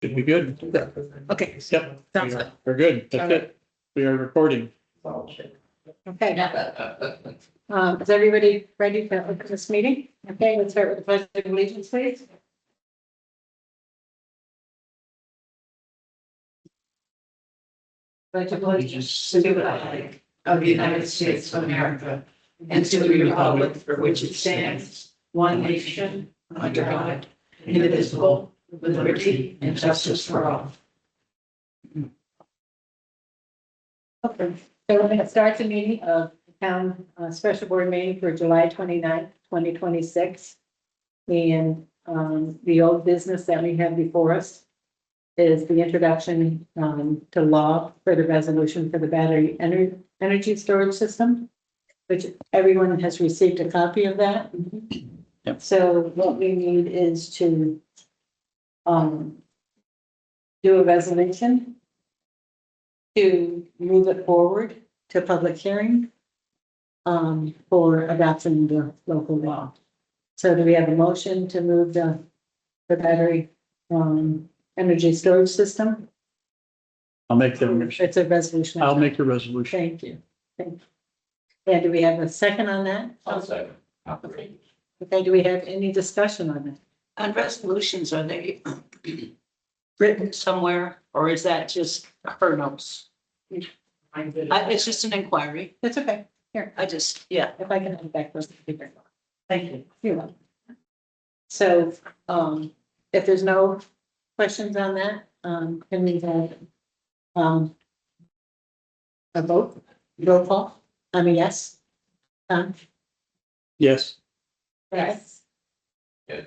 Should be good. Okay. Yep. Sounds good. We're good. That's All right. it. We are recording. Okay. Is everybody ready to open this meeting? Okay, let's start with the pledge of allegiance, please. Pledge of allegiance to the flag of the United States of America and to the republic for which it stands, one nation, under God, indivisible, with liberty and justice for all. Okay, so we're going to start the meeting of the town special board meeting for July 29th, 2026. And the old business that we have before us is the introduction to law for the resolution for the battery energy storage system, which everyone has received a copy of that. Yep. So what we need is to do a resolution to move it forward to public hearing for adoption of the local law. So do we have a motion to move the battery energy storage system? I'll make the, It's a resolution. I'll make the resolution. Thank you. Thank you. And do we have a second on that? I'll second. Okay. Okay, do we have any discussion on that? And resolutions, are they written somewhere, or is that just her notes? It's just an inquiry. It's okay. Here, I just, yeah. if I can have it back. Thank you. You're welcome. So, if there's no questions on that, can we have a vote? Roll call? I mean, yes. Yes. Yes. Yes.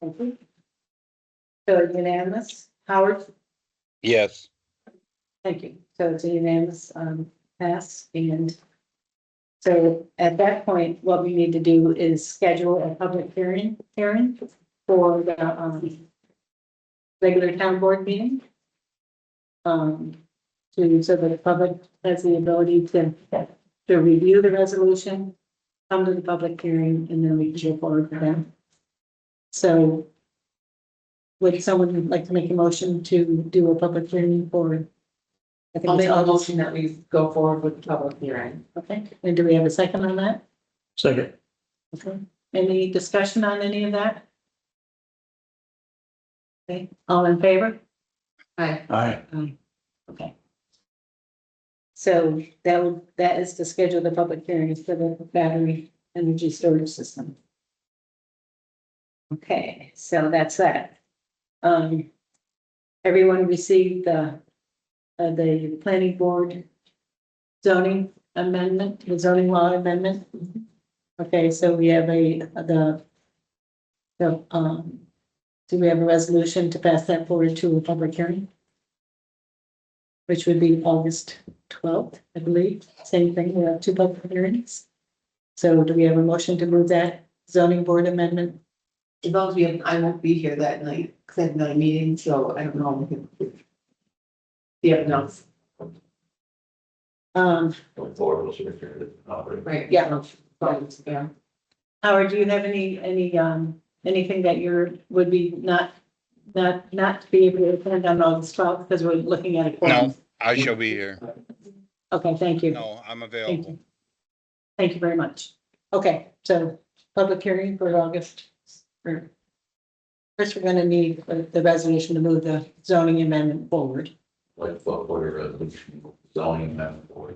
Thank you. So unanimous. Howard? Yes, Thank you. So it's a unanimous pass, and so at that point, what we need to do is schedule a public hearing for the regular town board meeting. So that the public has the ability to review the resolution, come to the public hearing, and then we can go forward with that. So would someone like to make a motion to do a public hearing for? I think I'll it's make a August. motion that we go forward with the public hearing. Okay, and do we have a second on that? Second. Okay, any discussion on any of that? Okay, all in favor? Aye. Aye. Okay. So that is to schedule the public hearings for the battery energy storage system. Okay, so that's that. Everyone received the planning board zoning amendment, the zoning law amendment. Okay, so we have do we have a resolution to pass that forward to a public hearing? Which would be August 12th, I believe. Same thing, we have two public hearings. So do we have a motion to move that zoning board amendment? As long as we have, I won't be here that night, because I have another meeting, so I don't know. You have enough, Um, Going forward, we'll sort of figure it out. right? Yeah. Yeah. Howard, do you have anything that would be not to be able to attend on August 12th, because we're looking at a quorum? no, I shall be here. Okay, thank you. No, I'm Thank available. you. Thank you very much. Okay, so public hearing for August. First, we're gonna need the resolution to move the zoning amendment forward. Like, for your resolution, zoning amendment for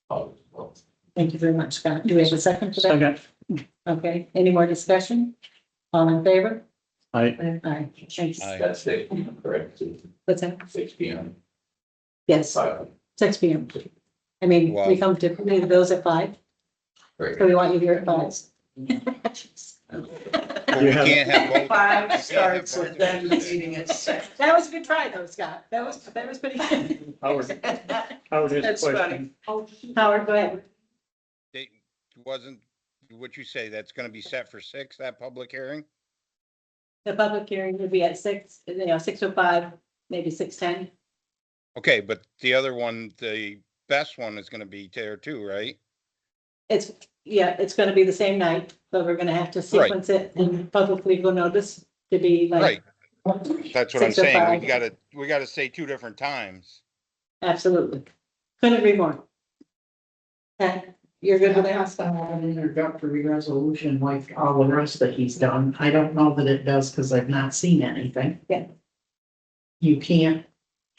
August 12th. Thank you very much, Scott. Do we have a second for that? Second. Okay, any more discussion? All in favor? Aye. Aye. Thanks. Aye. That's 6 p.m., correct? What's that? 6 p.m. Yes, 5. 6 p.m. I mean, Wow. we come to pay the bills at 5, Very so good. we want you here at 5. But we can't have both. Five starts with them meeting at six. That was a good try though, Scott. That was pretty good. Howard has a That's question. Howard, go ahead. It wasn't, what you say, that's gonna be set for 6, that public hearing? The public hearing would be at 6, 6:05, maybe 6:10. Okay, but the other one, the best one is gonna be there too, right? It's gonna be the same night, but we're gonna have to sequence it and public legal notice to be like Right, That's what I'm 6:05. saying. We gotta say two different times. Absolutely. Couldn't agree more. Okay, you're good with that? Has to have an introductory resolution like all the rest that he's done. I don't know that it does because I've not seen anything. Yeah. You can't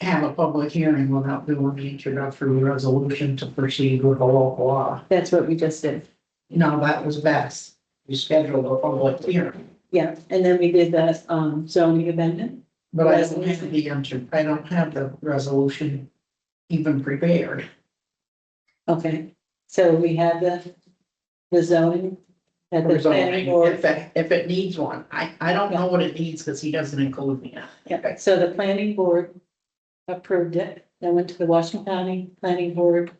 have a public hearing without doing the introductory resolution to proceed with the local law. That's what we just did. No, that was best. You scheduled a public hearing, Yeah, and then we did the zoning amendment. but I don't have I don't have the resolution even prepared. Okay, so we had the zoning at the For zoning, planning board. if it needs one. I don't know what it needs because he doesn't include me on it. Yeah, so the planning board approved it, then went to the Washington County Planning Board.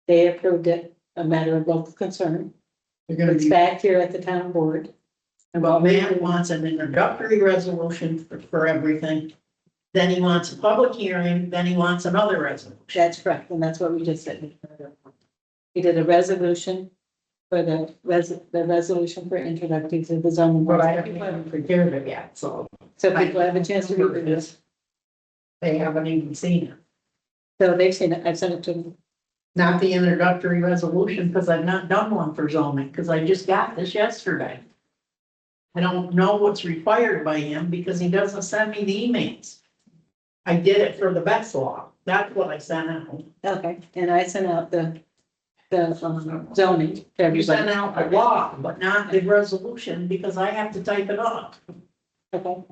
They approved it, a matter of local concern. They're gonna It's be, back here at the town board. And well, what we Matt wants an introductory resolution for everything. Then he wants a public hearing, then he wants another resolution. That's correct, and that's what we just did. We did a resolution for the resolution for introductory to the zoning. But I board. haven't prepared it yet, so So people have a chance to read this. they haven't even seen it. So they've seen it, I've sent it to them. Not the introductory resolution, because I've not done one for zoning, because I just got this yesterday. I don't know what's required by him because he doesn't send me the emails. I did it for the best law. That's what I sent out. Okay, and I sent out the zoning to You sent everybody. out the law, but not the resolution because I have to type it up. Okay,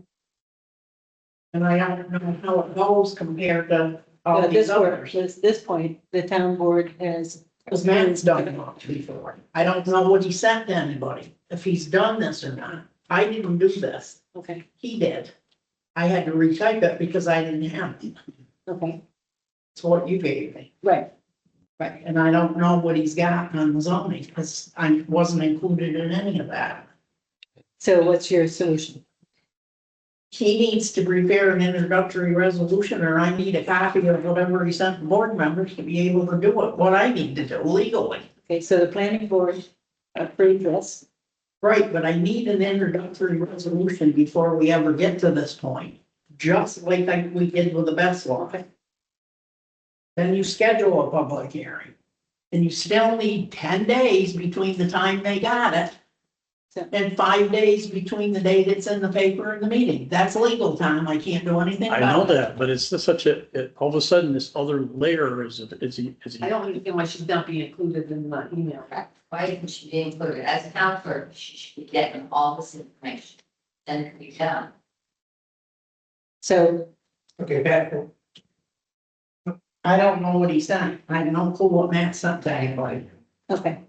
And I don't know how it goes compared to all at these this work, others. this point, the town board has. Because Matt's done it before. I don't know what he sent to anybody, if he's done this or not. I didn't do this. Okay, He did. I had to retype it because I didn't have it. okay, It's what you gave me. right, Right. And I don't know what he's got on the zoning because I wasn't included in any of that. so what's your solution? He needs to prepare an introductory resolution or I need a copy of whatever he sent the board members to be able to do what I need to do legally. Okay, so the planning board approved this. Right, but I need an introductory resolution before we ever get to this point, just like we did with the best law. Okay. Then you schedule a public hearing. And you still need 10 days between the time they got it. So- And 5 days between the date it's in the paper and the meeting. That's legal time. I can't do anything I know about it. that, but it's just such all of a sudden, this other layer is I don't understand why she's not being included in the email. Why didn't she be included? As a town clerk, she should be getting all this information. Then it can be done. So, Okay, back. I don't know what he sent. I have no clue what Matt sent to anybody. okay,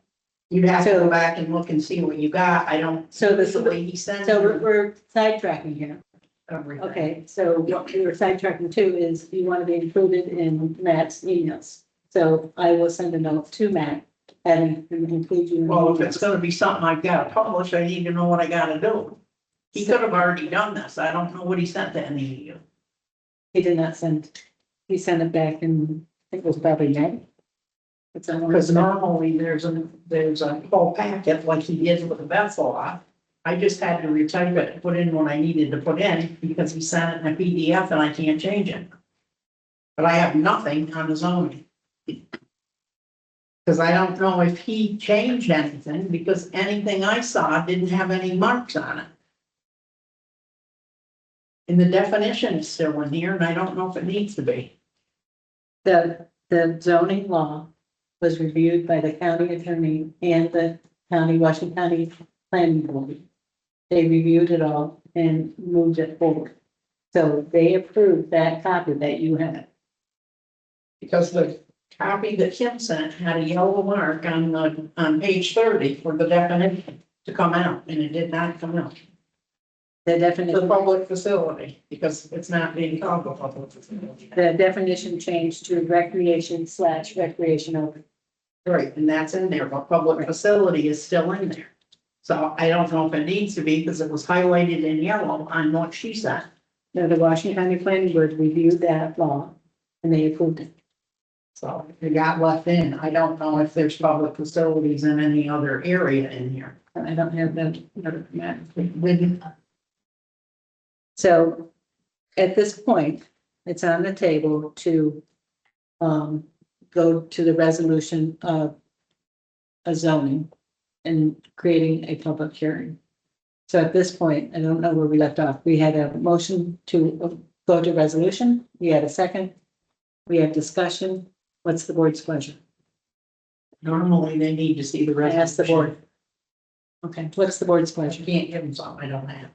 You'd have to So- go back and look and see what you got. I don't. so The way he sent. so we're sidetracking here. everything. Okay, so what we were sidetracking to is you want to be included in Matt's emails. So I will send a note to Matt and include you. in the Well, if it's emails. gonna be something I've gotta publish, I need to know what I gotta do. He could have already done this. I don't know what he sent to any of you. He did not send, he sent it back in, I think it was probably May. It's on. Because normally there's a whole packet like he did with the Beth law. I just had to retype it, and put in what I needed to put in because he sent it in a PDF and I can't change it. But I have nothing on the zoning. Because I don't know if he changed anything because anything I saw didn't have any marks on it. And the definition is still in here and I don't know if it needs to be. The zoning law was reviewed by the county attorney and the Washington County Planning Board. They reviewed it all and moved it forward. So they approved that copy that you had. Because the copy that Kim sent had a yellow mark on page 30 for the definition to come out, and it did not come out. The The definition, public facility, because it's not being called a public facility. the definition changed to recreational. Right, and that's in there, but public facility is still in there. So I don't know if it needs to be, because it was highlighted in yellow on what she sent. Now, the Washington County Planning Board reviewed that law and they approved it. So it got left in. I don't know if there's public facilities in any other area in here. I don't have that. Map. It didn't. So at this point, it's on the table to go to the resolution of a zoning and creating a public hearing. So at this point, I don't know where we left off. We had a motion to go to resolution. We had a second. We had discussion. What's the board's pleasure? Normally, they need to see the I resolution. asked the board. Okay, what's the board's I pleasure? can't give them something I don't have.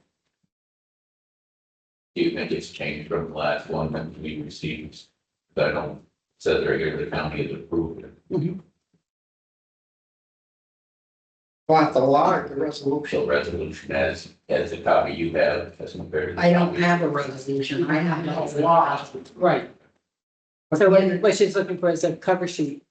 Do you think it's changed from the last one that we received? That I don't, said right here, the county has approved it. Want the law or the So resolution? resolution as the copy you have as compared to. the I don't copy- have a resolution, I have no law. Right. So what she's looking for is a cover sheet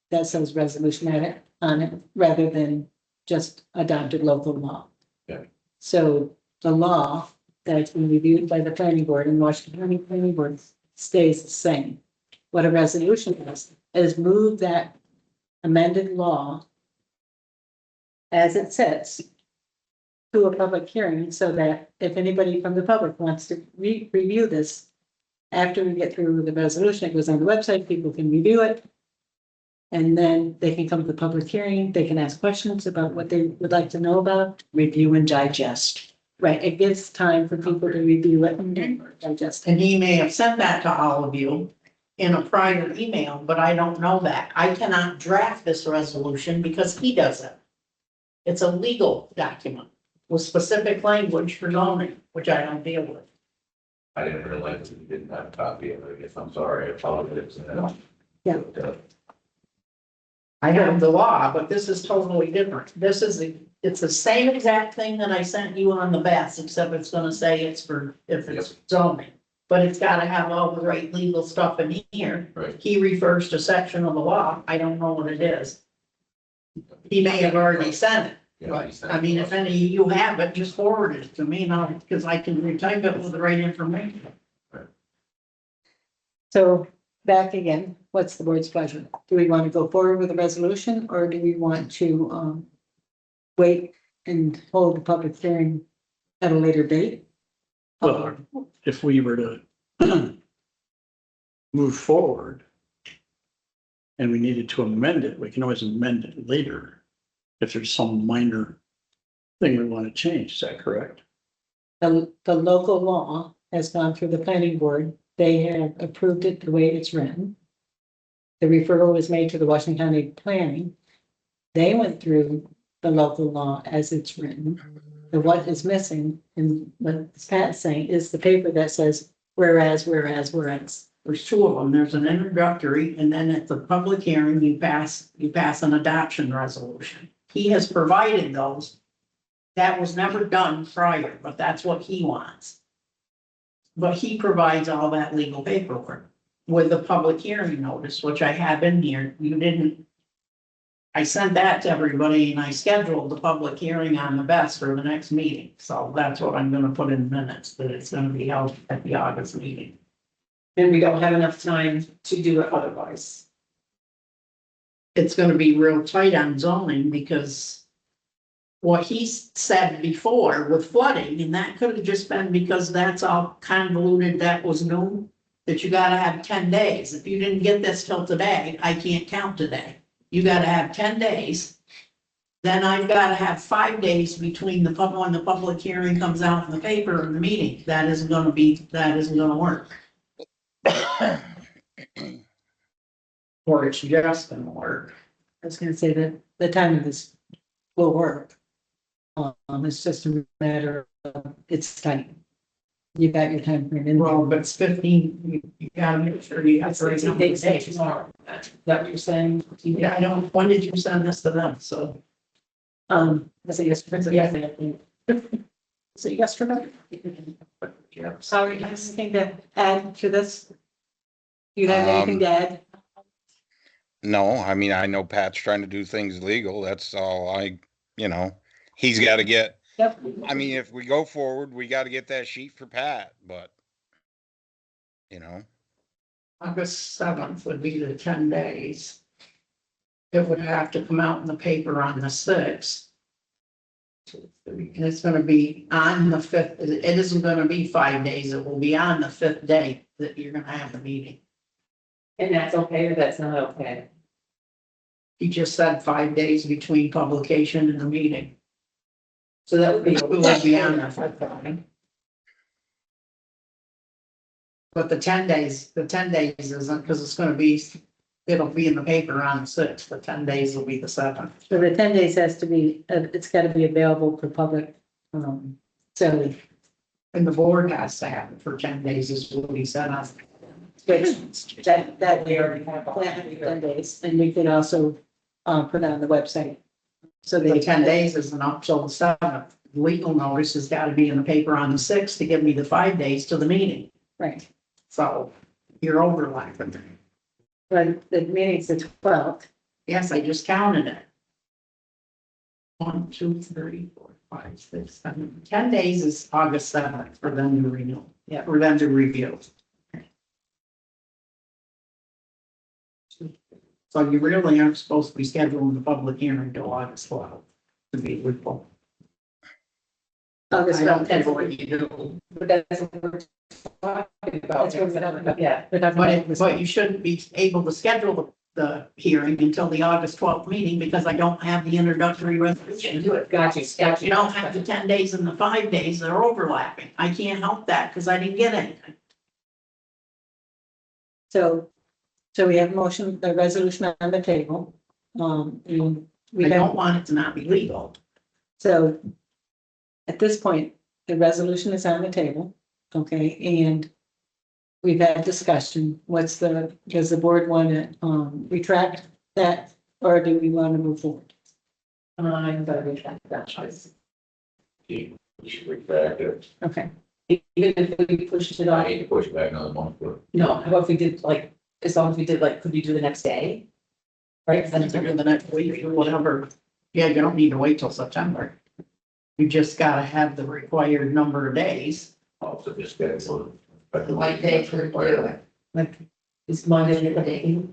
that says resolution on it, rather than just adopted local law. Yeah. So the law that's been reviewed by the planning board and Washington County Planning Board stays the same. What a resolution is move that amended law as it sits to a public hearing, so that if anybody from the public wants to review this, after we get through the resolution, it goes on the website, people can review it. And then they can come to the public hearing, they can ask questions about what they would like to know about. Review and digest. Right, it gives time for people to review it and digest it. And he may have sent that to all of you in a prior email, but I don't know that. I cannot draft this resolution because he does it. It's a legal document with specific language for zoning, which I don't deal with. I didn't realize that you didn't have a copy of it. I guess I'm sorry. I apologize. Yeah. I have the law, but this is totally different. It's the same exact thing that I sent you on the best, except it's gonna say it's for, if it's zoning. But it's gotta have all the right legal stuff in here. Right. He refers to section of the law. I don't know what it is. He may have already sent it. Yeah, he sent I mean, it. if any of you have it, just forward it to me now, because I can retype it with the right information. So back again, what's the board's pleasure? Do we want to go forward with a resolution, or do we want to wait and hold the public hearing at a later date? Well, if we were to move forward and we needed to amend it, we can always amend it later if there's some minor thing we want to change. Is that correct? The local law has gone through the planning board. They have approved it the way it's written. The referral was made to the Washington County Planning. They went through the local law as it's written. And what is missing, and what Pat's saying, is the paper that says whereas. There's two of them. There's an introductory, and then at the public hearing, you pass an adoption resolution. He has provided those. That was never done prior, but that's what he wants. But he provides all that legal paperwork with the public hearing notice, which I have in here. You didn't. I sent that to everybody and I scheduled the public hearing on the best for the next meeting. So that's what I'm gonna put in minutes, that it's gonna be held at the August meeting. And we don't have enough time to do it otherwise. It's gonna be real tight on zoning because what he said before with flooding, and that could have just been because that's all convoluted, that was new, that you gotta have 10 days. If you didn't get this till today, I can't count today. You gotta have 10 days. Then I've gotta have 5 days between when the public hearing comes out in the paper and the meeting. That isn't gonna work. Or it's just gonna work. I was gonna say that the time of this will work. It's just a matter of it's time. You got your time frame in. Well, but it's 15, you gotta make sure you have. It's 60 days tomorrow. Is that what you're saying? Yeah, I don't, when did you send this to them? So, Was it yesterday? Yeah. Was it yesterday? Sorry, anything to add to this? Do you have anything to add? No, I mean, I know Pat's trying to do things legal. That's all he's got to get, Yep. I mean, if we go forward, we got to get that sheet for Pat, but August 7th would be the 10 days. It would have to come out in the paper on the 6th. And it's gonna be on the fifth, it isn't gonna be 5 days, it will be on the fifth day that you're gonna have the meeting. And that's okay or that's not okay? He just said 5 days between publication and the meeting. So that would be. It will be on the fifth day. But the 10 days isn't, because it's gonna be, it'll be in the paper on the sixth, the 10 days will be the seventh. So the 10 days has to be, it's gotta be available for public, so, And the board has to have it for 10 days is what he said on. which, that we already have planned for 10 days, and we could also, put it on the website. So The they 10 days isn't up till the seventh. Legal notice has got to be in the paper on the sixth to give me the 5 days to the meeting. Right, So you're overlapping. but the meeting's the 12th, Yes, I just counted it. 1, 2, 3, 4, 5, 6, 7. 10 days is August 7th for them to renew. Yeah. For them to review. So you really aren't supposed to be scheduling the public hearing until August 12th to be legal. August I don't 12th, care what you do. but that's what we're talking about. That's what we're talking about, yeah. We're talking But about but you shouldn't be able to schedule the hearing until the August 12th meeting because I don't have the introductory resolution. Do it. Gotcha. You don't have the 10 days and the 5 days, they're overlapping. I can't help that because I didn't get anything. So we have motion, the resolution on the table. And we I have, don't want it to not be legal. so at this point, the resolution is on the table, okay, and we've had discussion. Does the board want to, retract that, or do we want to move forward? I'm gonna retract that choice. We should retract it. Okay, Even if we pushed it I off, need to push it back another month, but no, how about if we did like, as long as we did like, could we do the next day? Right, 'Cause then it's In the next week or whatever. Yeah, you don't need to wait till September. You just gotta have the required number of days. also just schedule it. What day to do it? like, is Monday the day?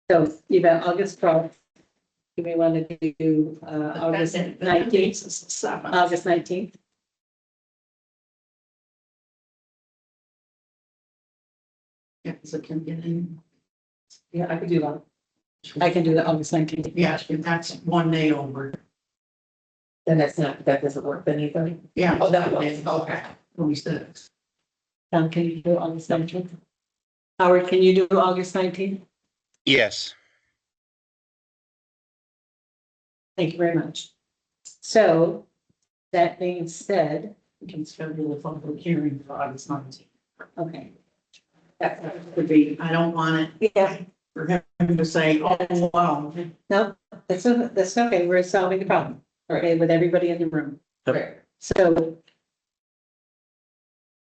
so you've got August 12th. Do we want to do, August 19th, Is the 7th. August 19th? Yeah, so it can get in. Yeah, I could do that. I can do the August 19th. Yes, and that's 1 day over. Then that doesn't work then either. Yeah. Oh, that was, okay. 26. Tom, can you do August 19th? Howard, can you do August 19th? Yes, Thank you very much. So, that being said, We can schedule a public hearing for August 19th. okay. That would be, I don't want it Yeah, for him to say, oh, well, no, that's okay. We're solving the problem, okay, with everybody in the room. Yep. So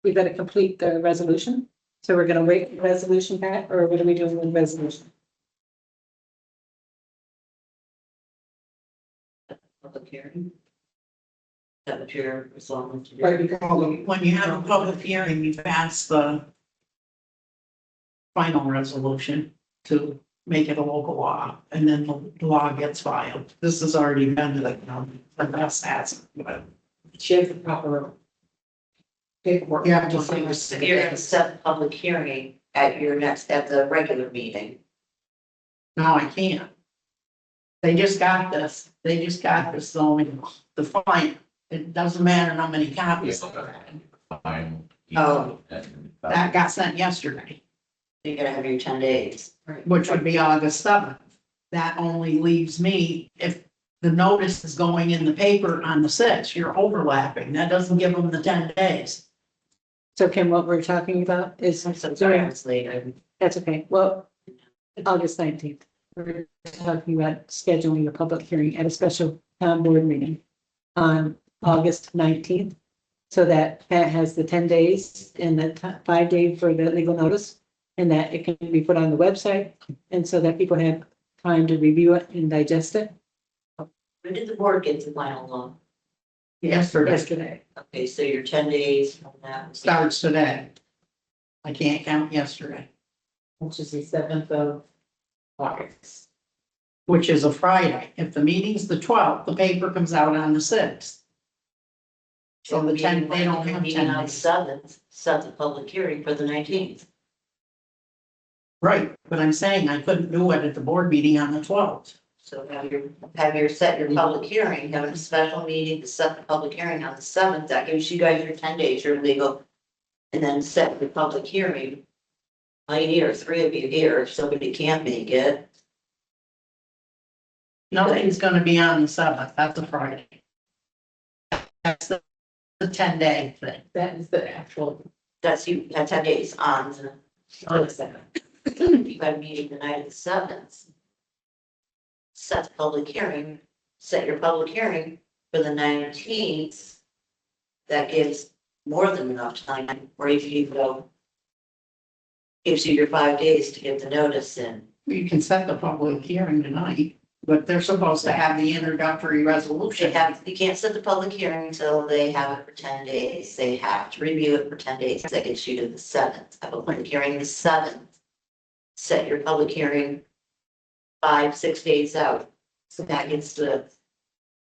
we've got to complete the resolution. So we're going to wait for the resolution back, or what are we doing with the resolution? Public hearing. That what you're resolving to do? Right. when you have a public hearing, you pass the final resolution to make it a local law, and then the law gets filed. This has already been to the best has, but She has the proper paperwork. you have to think. So you're gonna set the public hearing at the regular meeting. No, I can't. They just got this, so the fine, it doesn't matter how many copies. Fine. Oh. And That got sent yesterday, You're gonna have your 10 days. which would be August 7th. That only leaves me, if the notice is going in the paper on the 6th, you're overlapping. That doesn't give them the 10 days. So Kim, what we're talking about is, I'm so sorry, I was late. that's okay. Well, August 19th. We're talking about scheduling a public hearing at a special town board meeting on August 19th. So that Pat has the 10 days and the 5 day for the legal notice, and that it can be put on the website. And so that people have time to review it and digest it. When did the board get the final law? Yesterday. Okay, so your 10 days from that. Starts today. I can't count yesterday. Which is the 7th of August. which is a Friday. If the meeting's the 12th, the paper comes out on the 6th. So the 10th, they don't have Meeting 10 on the days. 7th, set the public hearing for the 19th. Right, but I'm saying I couldn't do it at the board meeting on the 12th. So have your set your public hearing, have a special meeting to set the public hearing on the 7th, that gives you guys your 10 days, your legal. And then set the public hearing. I hear 3 of you here, if somebody can't make it. Nothing's gonna be on the 7th, that's a Friday. That's the 10-day thing. That is the actual, That's you, have 10 days on the, on the seventh. you got a meeting the night of the 7th. Set the public hearing, set your public hearing for the 19th. That gives more than enough time, or if you go. Gives you your 5 days to get the notice in. You can set the public hearing tonight, but they're supposed to have the introductory resolution. You can't set the public hearing until they have it for 10 days. They have to review it for 10 days. That gets you to the 7th. Have a public hearing the 7th. Set your public hearing 5-6 days out. So that gets the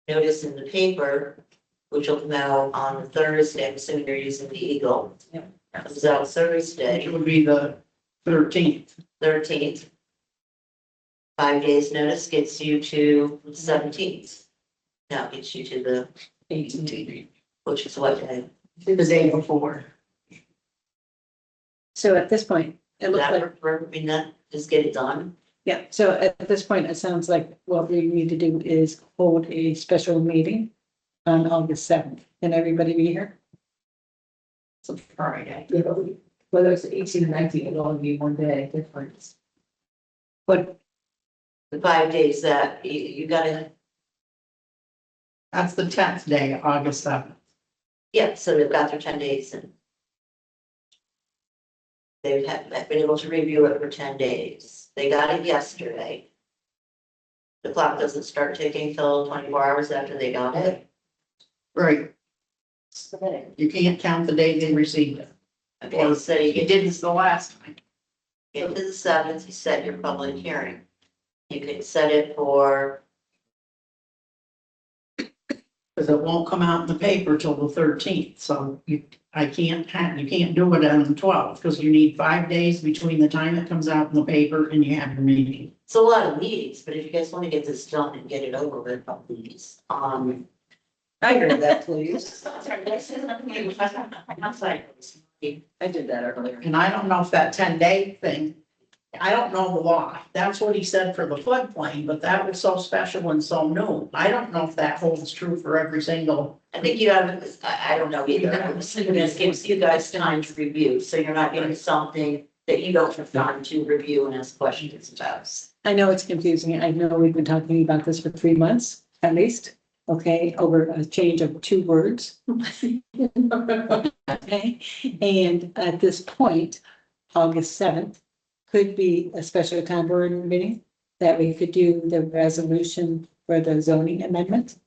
notice in the paper, which will come out on Thursday. I'm assuming you're using the Eagle. Yeah. Comes out Thursday. Which would be the 13th. 13th. 5 days notice gets you to the 17th. Now gets you to the 18th. which is what day? The day before. So at this point, it looks That like, work for me, not just get it done. yeah, so at this point, it sounds like what we need to do is hold a special meeting on August 7th. Can everybody be here? It's a Friday. Yeah, but whether it's 18 or 19, it'll only be one day difference. But The 5 days that you gotta, That's the 10th day, August 7th. yeah, so they've got their 10 days and they've been able to review it for 10 days. They got it yesterday. The clock doesn't start ticking till 24 hours after they got it. Right. You can't count the day they received it. Okay, so you You get did this the last time. to the 7th, you set your public hearing. You could set it for, Because it won't come out in the paper till the 13th, so you can't do it on the 12th, because you need 5 days between the time it comes out in the paper and you have your meeting. it's a lot of meetings, but if you guys want to get this done and get it over with, please. I heard that, please. I'm sorry. I did that earlier. And I don't know if that 10-day thing, I don't know the law. That's what he said for the floodplain, but that was so special and so new. I don't know if that holds true for every single. I think you have, I don't know either. I'm assuming this gives you guys time to review, so you're not getting something that you don't have time to review and ask questions about. I know it's confusing. I know we've been talking about this for 3 months at least, okay, over a change of 2 words. Okay, and at this point, August 7th could be a special town board meeting that we could do the resolution for the zoning amendment.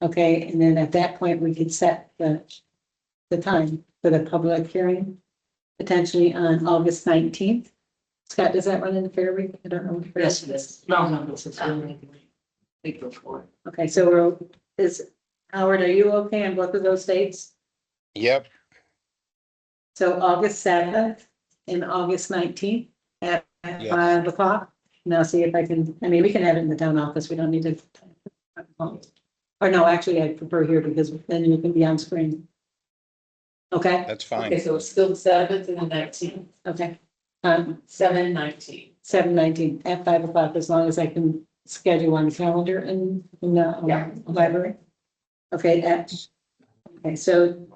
Okay, and then at that point, we could set the time for the public hearing, potentially on August 19th. Scott, does that run in the fair week? I don't know. Yes, it is. No, this is Week before. Okay, so Howard, are you okay on both of those dates? Yep, So August 7th and August 19th at Yes. 5 o'clock. Now see if I can, I mean, we can have it in the town office. We don't need to. Or no, actually, I prefer here because then you can be on screen. Okay, that's Okay, fine. so it's still the 7th and the 19th, okay. 7/19. 7/19 at 5 o'clock, as long as I can schedule on the calendar in the Yeah. library. Okay, okay, so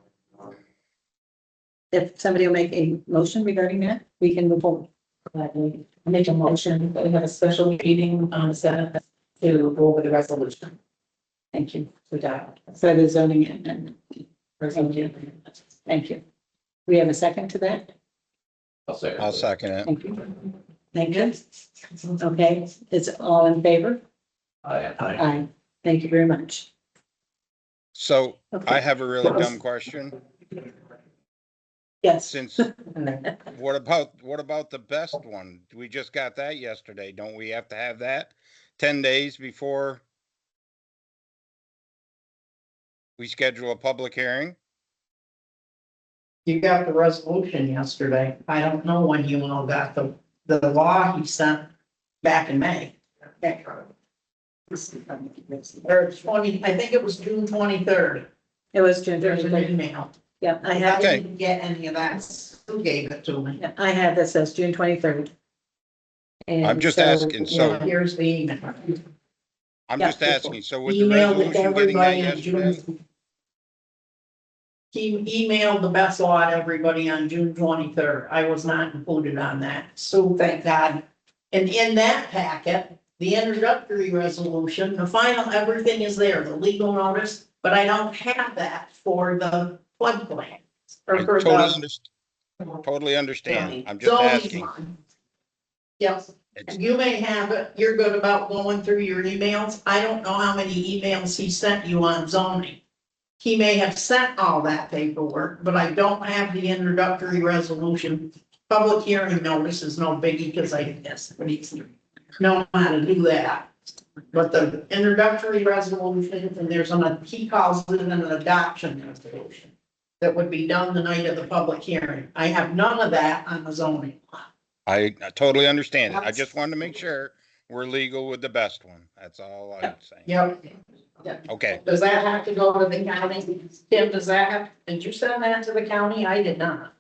if somebody will make a motion regarding that, we can move forward. Gladly. I make a motion that we have a special meeting on the 7th to go over the resolution. Thank you. So that. For the zoning amendment. Resolution. Thank you. We have a second to that? I'll second. I'll second it. Thank you. Thank you. Okay, it's all in favor? Aye. Aye. Thank you very much. So I Okay, have a really dumb question. yes. Since, what about the best one? We just got that yesterday. Don't we have to have that 10 days before we schedule a public hearing? You got the resolution yesterday. I don't know when you all got the law he sent back in May. Or 20, I think it was June 23rd. It was June There's an 23rd. email. Yeah, I I have, Okay. didn't get any of that. Who gave it to me? yeah, I have this as June 23rd. I'm And just so, asking, so- yeah, Here's the email. I'm Yeah. just asking, so with the Emailed it to resolution getting that everybody on yesterday? June. He emailed the best law to everybody on June 23rd. I was not included on that, so thank God. And in that packet, the introductory resolution, the final, everything is there, the legal notice, but I don't have that for the floodplain. Or I for totally understand. I'm just zoning asking. one. Yes, It's- you may have it, you're good about going through your emails. I don't know how many emails he sent you on zoning. He may have sent all that paperwork, but I don't have the introductory resolution. Public hearing notice is no biggie because I know how to do that. But the introductory resolution, and there's he calls it an adoption resolution. That would be done the night of the public hearing. I have none of that on the zoning. I totally understand it. I just wanted to make sure we're legal with the best one. That's all I'm saying. Yep. Okay, Does that have to go to the county? Tim, does that have, did you send that to the county? I did not.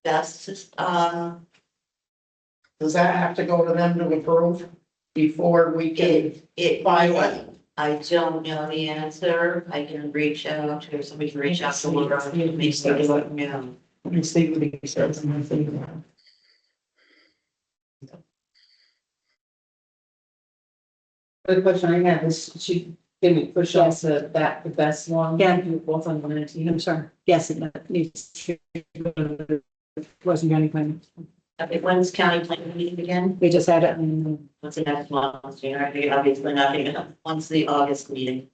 That's just, Does that have to go to them to approve before we can? it, By what? I don't know the answer. I can reach out to, somebody can reach out to Laura, maybe let me know. Let me see what he says in the thing. The question I have is, she, can we push off the best one? Yeah. Do both on the 19th? I'm sorry. Yes, it needs to. Wasn't any plan. When's county planning meeting again? We just had it in, What's the next one? Obviously nothing, when's the August meeting,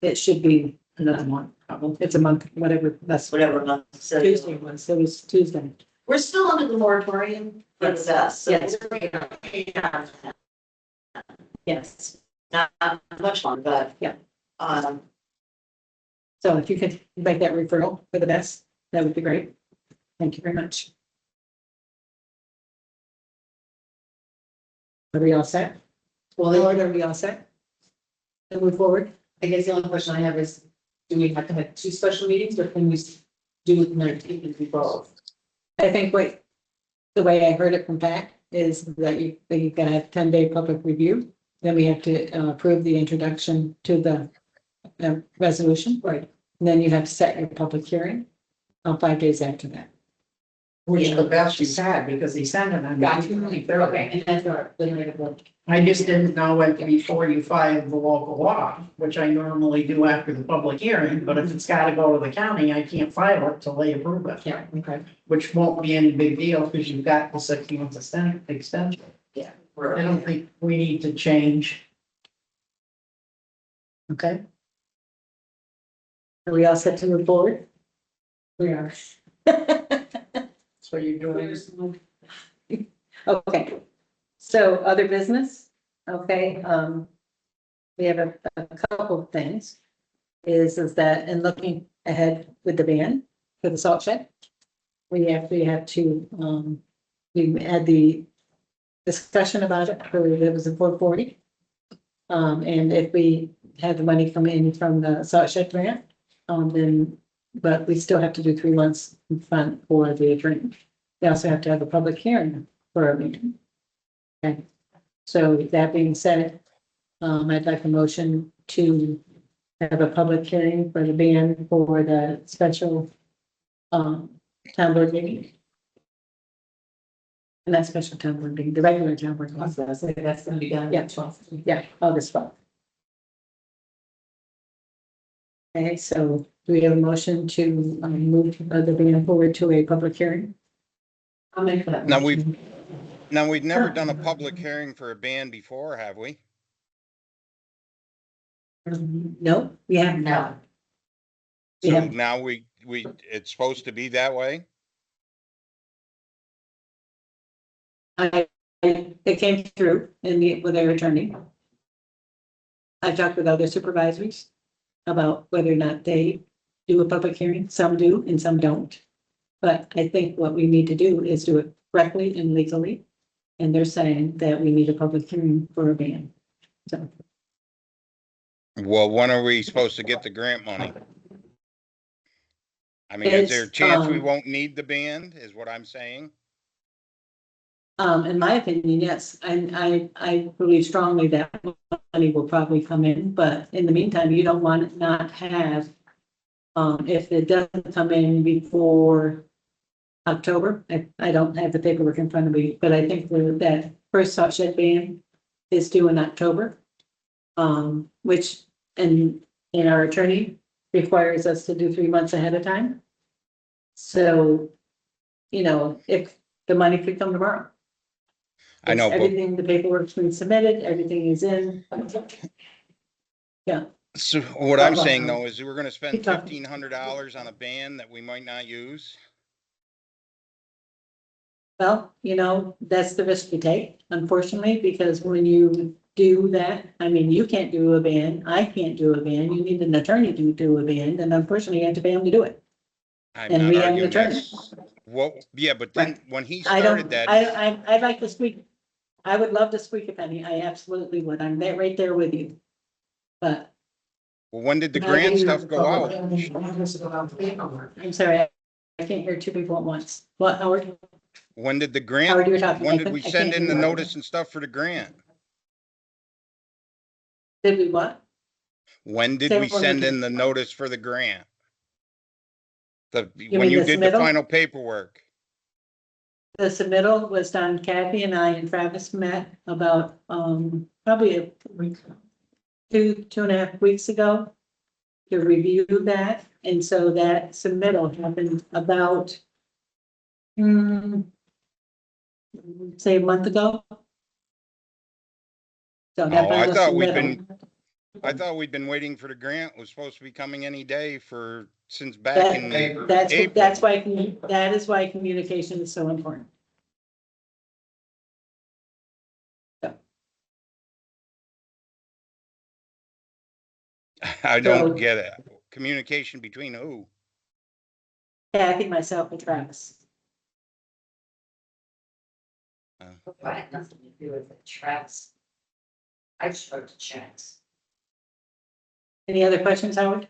it should be another month, probably. It's a month, whatever, that's what whatever month. So Tuesday was. It was Tuesday. we're still under the moratorium for the best. So Yes. we're Yes. not much longer, but. Yeah. Um, So if you could make that referral for the best, that would be great. Thank you very much. Are we all set? Well, Lord, are we all set? And move forward? I guess the only question I have is, do we have to have two special meetings, or can we do it 19th and do both? I think the way I heard it from Pat is that you've got to have 10-day public review. Then we have to approve the introduction to the resolution. Right. And then you have to set your public hearing 5 days after that. Which is the best you've had, because he sent it on. Got June you. 23rd. Okay, and that's our, the night of the. I just didn't know it before you filed the local law, which I normally do after the public hearing, but if it's gotta go to the county, I can't file it till they approve it. Yeah, okay. Which won't be any big deal, because you've got the 6 months extension. yeah, I don't think we need to change. Okay. Are we all set to move forward? We are. So you're doing. Okay, so other business, okay, we have a couple of things. Is that in looking ahead with the ban for the salt shed, we have to, we had the discussion about it, for it was a 440. And if we have the money come in from the salt shed grant, then, but we still have to do 3 months in front for the drainage. We also have to have a public hearing for a meeting. Okay, so that being said, I'd like a motion to have a public hearing for the ban for the special town board meeting. And that special town board meeting, the regular town board meeting. That's gonna be done. Yeah. 12th. Yeah, August 12th. Okay, so do we have a motion to move the ban forward to a public hearing? I'll make that. Now motion. we've never done a public hearing for a ban before, have we? No, we haven't. no, We So haven't. now it's supposed to be that way? I it came through with their attorney. I talked with other supervisors about whether or not they do a public hearing. Some do and some don't. But I think what we need to do is do it correctly and legally. And they're saying that we need a public hearing for a ban. So Well, when are we supposed to get the grant money? I mean, is there a It's, chance we won't need the band, is what I'm saying? in my opinion, yes, I believe strongly that money will probably come in, but in the meantime, you don't want to not have. If it doesn't come in before October, I don't have the paperwork in front of me, but I think that first salt shed ban is due in October. Which, and our attorney requires us to do 3 months ahead of time. So, if the money could come tomorrow. I know, but Everything, the paperwork's been submitted, everything is in. Yeah, so what I'm saying though is we're gonna Keep spend talking. $1,500 on a band that we might not use. well, that's the risk we take, unfortunately, because when you do that, I mean, you can't do a ban, I can't do a ban, you need an attorney to do a ban, and unfortunately, you have to pay him to do it. I'm And not we have an arguing attorney. that's, well, yeah, but then Right. when he I started don't, that, I'd like to squeak, I would love to squeak a penny, I absolutely would, I'm there, right there with you. But, well, when did the Now grant you- stuff go out? I'm sorry, I can't hear two people at once. What, Howard? When did the Howard, grant, you're talking. when I did couldn't- we I can't send in hear the you. notice and stuff for the grant? Did we what? When did Say we it one more send time. in the notice for the grant? When mean you the did the submittal? final paperwork? The submittal was done, Kathy and I and Travis met about, probably a week, 2.5 weeks ago to review that. And so that submittal happened about, say a month ago. So that Oh, I final thought we'd submittal. I thought we'd been waiting for the grant. It was supposed to be coming any day since back in That's April. why, that is why communication is so important. I don't So- get it. Communication between who? Kathy, myself, and Travis. I had nothing to do with the tracks. I just wrote the checks. Any other questions, Howard?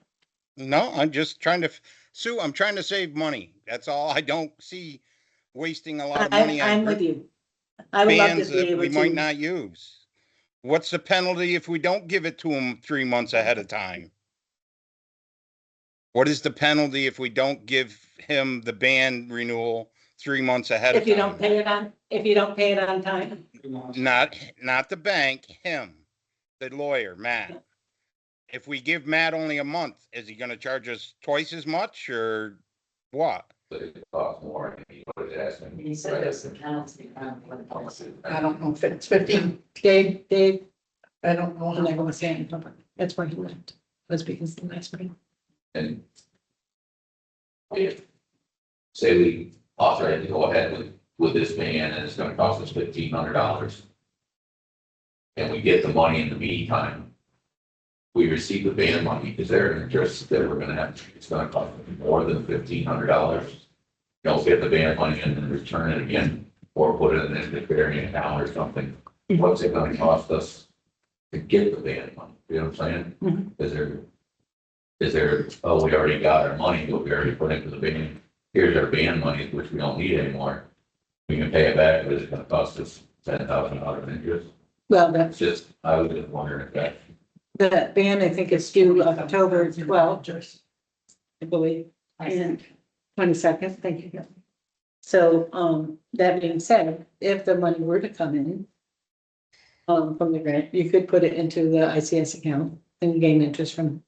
No, I'm just trying to, Sue, I'm trying to save money. That's all. I don't see wasting a lot of money I'm on with you. I would love to bands be that able we might to, not use. What's the penalty if we don't give it to them 3 months ahead of time? What is the penalty if we don't give him the band renewal 3 months ahead of if you don't time? pay it on, if you don't pay it on time. Not the bank, him, the lawyer, Matt. If we give Matt only a month, is he gonna charge us twice as much or what? But it costs more, and he was asking. He said there's a penalty. I don't know if it's 15, Dave, I don't know. I'm not gonna say anything. That's why he left. Was because the last meeting. And if, say we authorize to go ahead with this ban and it's gonna cost us $1,500. And we get the money in the meantime. We receive the ban money, is there an interest that we're gonna have, it's gonna cost more than $1,500? Don't get the ban money and then return it again, or put it in an interest-bearing account or something. What's it gonna cost us to get the ban money? You know what I'm saying? Is there, oh, we already got our money, but we already put into the ban. Here's our ban money, which we don't need anymore. We can pay it back, but it's gonna cost us $10,000 in interest. Well, It's just, I was just wondering if that, the ban, I think is due October 12th, I believe, and 22nd, thank you. So, that being said, if the money were to come in from the grant, you could put it into the ICS account and gain interest from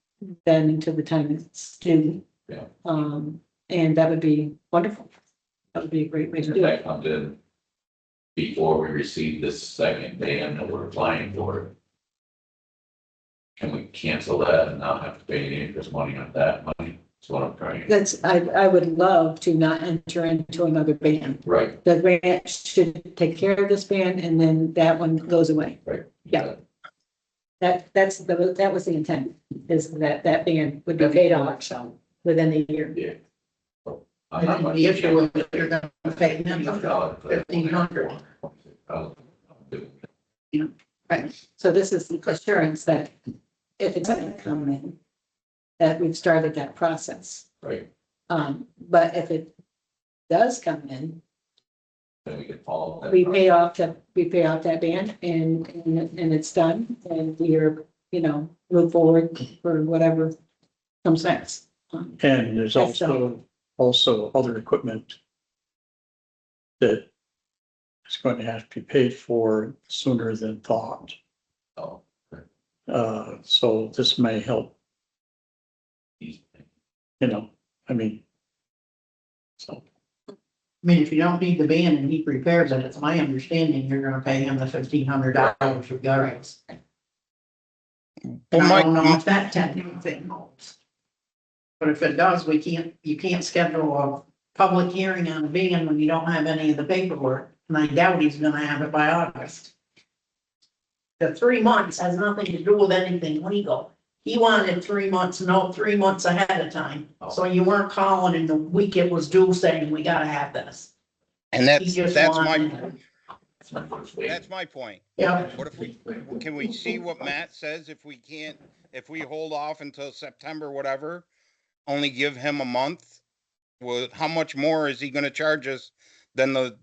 then until the time it's due. Yeah. And that would be wonderful. That would be a great way to if do that it. comes in before we receive this second ban that we're applying for. Can we cancel that and not have to pay any interest money on that money? That's what I'm trying. That's, I would love to not enter into another band. Right. The grant should take care of this band and then that one goes away. Right. Yeah. That was the intent, is that band would be paid off within a year. Yeah. I think the issue is that you're gonna pay them $1,500. Right, so this is the assurance that if it's gonna come in, that we've started that process. Right, But if it does come in, then we can follow that. we pay off that band and it's done, and we're, move forward for whatever comes next. And there's That's also other equipment that is going to have to be paid for sooner than thought. Oh, So this may help, easy. I mean, so, I mean, if you don't need the band and he repairs it, it's my understanding you're gonna pay him the $1,500 regardless. And I don't know if that technical thing holds. But if it does, you can't schedule a public hearing on a band when you don't have any of the paperwork, and I doubt he's gonna have it by August. The 3 months has nothing to do with anything legal. He wanted 3 months, 3 months ahead of time, so you weren't calling in the week it was due saying, we gotta have this. And He just that's wanted- my point. Yeah. What if can we see what Matt says if we hold off until September, whatever, only give him a month? Well, how much more is he gonna charge us than the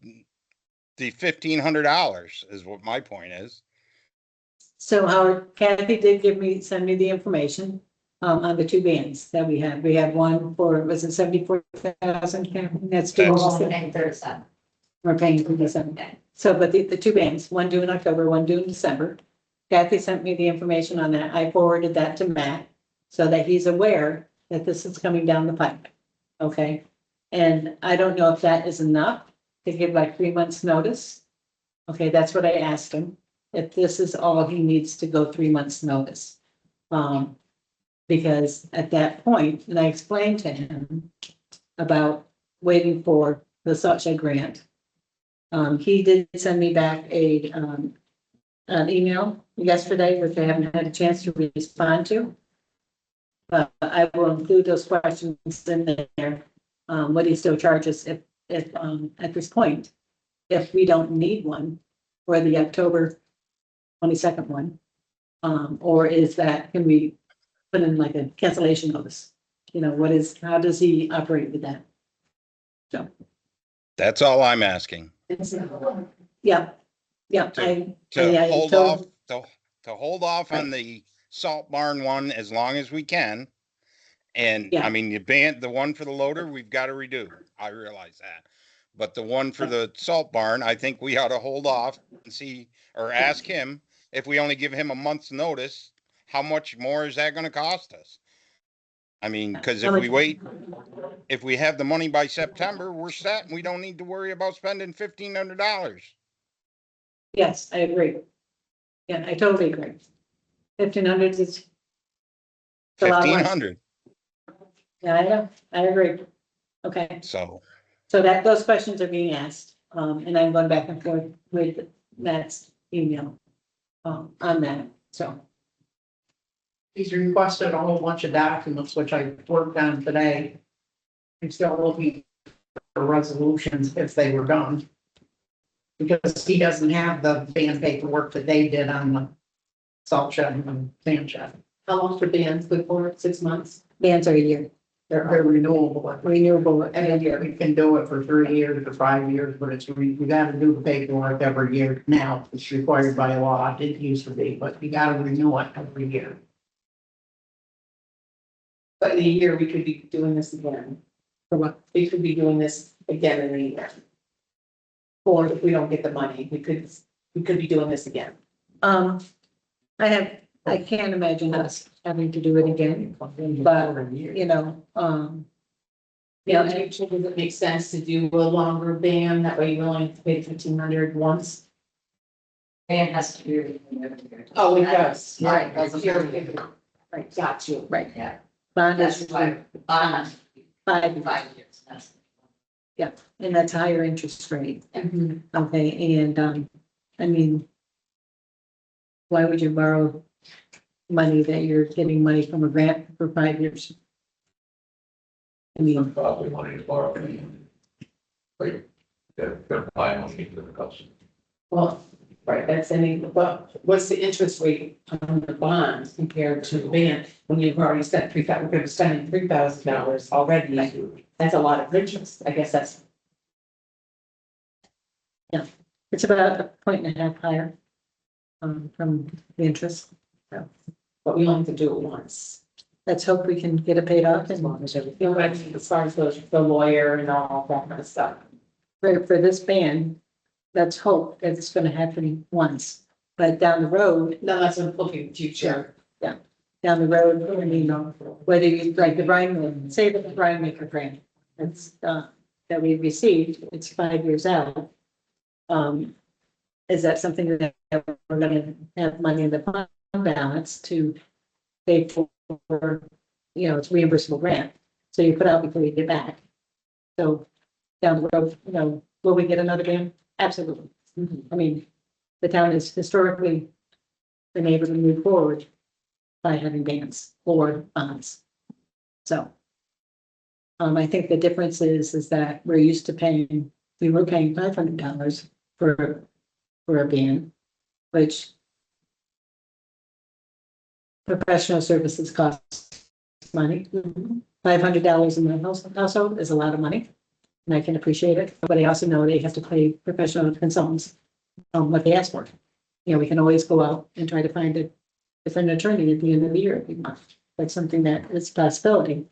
$1,500 is what my point is. So Kathy did send me the information, on the two bands that we had. We had one for, was it 74,000? That's due. And 37. We're paying for December. So, but the two bands, one due in October, one due in December. Kathy sent me the information on that. I forwarded that to Matt so that he's aware that this is coming down the pipe. Okay? And I don't know if that is enough to give like 3 months notice. Okay, that's what I asked him. If this is all he needs to go 3 months notice. Because at that point, and I explained to him about waiting for the Salt grant. He did send me back an email yesterday, which I haven't had a chance to respond to. But I will include those questions in there, what he still charges if at this point, if we don't need one for the October 22nd one. Or can we put in like a cancellation notice? How does he operate with that? So. That's all I'm asking. Yeah, To I hold told- off, to hold off on the salt barn one as long as we can. And Yeah. I mean, the one for the loader, we've got to redo. I realize that. But the one for the salt barn, I think we ought to hold off and see, or ask him if we only give him a month's notice, how much more is that going to cost us? I mean, because if we wait, if we have the money by September, we're set and we don't need to worry about spending $1,500. Yes, I agree. Yeah, I totally agree. 1,500 is. a lot less. 1,500. Yeah, I know, I agree. Okay, So so those questions are being asked, and I'm going back and forth with Matt's email, on that, so. He's requested a whole bunch of documents, which I worked on today. I'm still looking for resolutions if they were done. Because he doesn't have the band paperwork that they did on the salt shed and sand shed. How long for bands, good for 6 months? Bands are a year, They're renewable. renewable every And year. we can do it for 3 years or 5 years, but we gotta do the paperwork every year now. It's required by law. It didn't used to be, but you gotta renew it every year. But in a year, we could be doing this again. For what? We could be doing this again in a year. Or if we don't get the money, we could be doing this again. I can't imagine us having to do it again, but, Does it make sense to do a longer ban? That way you only have to pay 1,500 once? Ban has to be reviewed every year. Oh, it does. Right. Right, got you. right. Yeah. Bond That's is why, 5, 5 years, that's. and that's a higher interest rate. Mhm. Okay, and, I mean, why would you borrow money that you're getting money from a grant for 5 years? I mean, Probably wanting to borrow from you. Like, they're buying money for the customer. Well, right, that's any, but what's the interest rate on the bonds compared to the ban? When you've already spent we're spending $3,000 already, that's a lot of interest, I guess that's. it's about a point and a half higher, from the interest. But we only have to do it once. Let's hope we can get it paid off As and long as everything, as far as the lawyer and all that kind of stuff. for this ban, let's hope that it's gonna happen once. But down the road, No, that's a looking future. down the road, I mean, whether you, like the Brine, say that the Brine Maker grant, that's, that we received, it's 5 years out. Is that something that we're gonna have money in the fund balance to pay for, it's reimbursable grant, so you put out before you get back. So down the road, will we get another ban? Absolutely. I mean, the town has historically been able to move forward by having bans or bonds. So I think the difference is that we were paying $500 for a ban, which professional services cost money. $500 in my household is a lot of money, and I can appreciate it. But I also know they have to pay professional consultants what they ask for. We can always go out and try to find a different attorney at the end of the year if we want. That's something that is a possibility,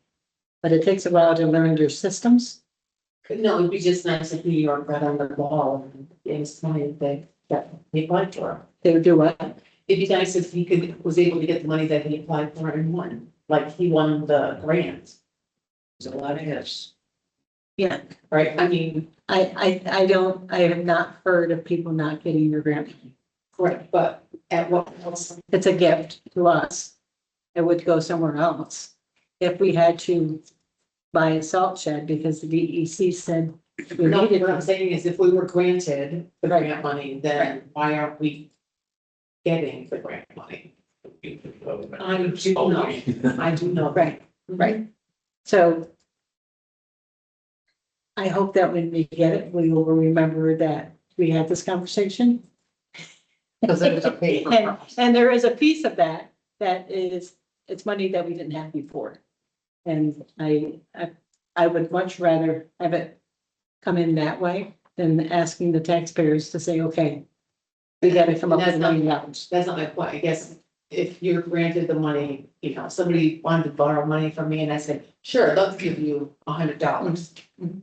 but it takes a while to learn their systems. No, it'd be just nice if New York got on the ball and gave us money that he applied for. They would do what? It'd be nice if he was able to get the money that he applied for and won, like he won the grant. There's a lot of ifs. Yeah, Right, I mean, I have not heard of people not getting their grant. correct, but at what else? It's a gift to us. It would go somewhere else. If we had to buy a salt shed because the DEC said we No, needed what I'm it. saying is if we were granted the grant money, then why aren't we getting the grant money? I do know, I do know. Right, right. So I hope that when we get it, we will remember that we had this conversation. Because it's a paper And, process. and there is a piece of that it's money that we didn't have before. And I would much rather have it come in that way than asking the taxpayers to say, okay, we gotta come up with $1 million. That's not my point, I guess, if you're granted the money, somebody wanted to borrow money from me and I said, sure, I'd love to give you $100. Mhm.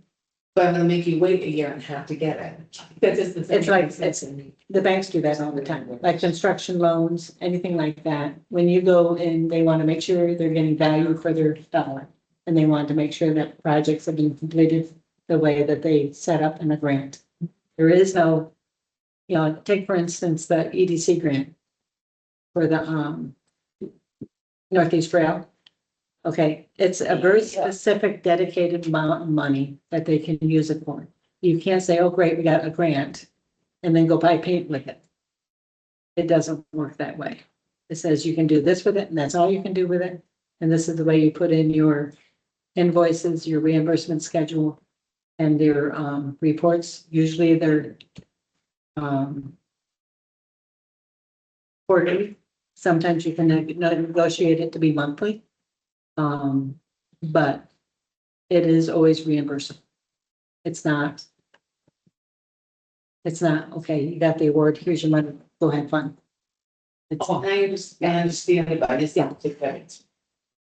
But I'm gonna make you wait a year and a half to get it. That just doesn't It's like- make sense to me. The banks do that all the time, like construction loans, anything like that. When you go in, they want to make sure they're getting value for their dollar. And they want to make sure that projects have been completed the way that they set up in a grant. There is no, take for instance, the EDC grant for the Northeast Trail. Okay, it's a very specific dedicated amount of money that they can use it for. You can't say, oh, great, we got a grant, and then go buy paint with it. It doesn't work that way. It says you can do this with it, and that's all you can do with it. And this is the way you put in your invoices, your reimbursement schedule, and your reports. Usually they're quarterly. Sometimes you can negotiate it to be monthly. But it is always reimbursable. It's not, okay, you got the award, here's your money, go have fun. It's, Oh, I understand it, but I just don't think that it's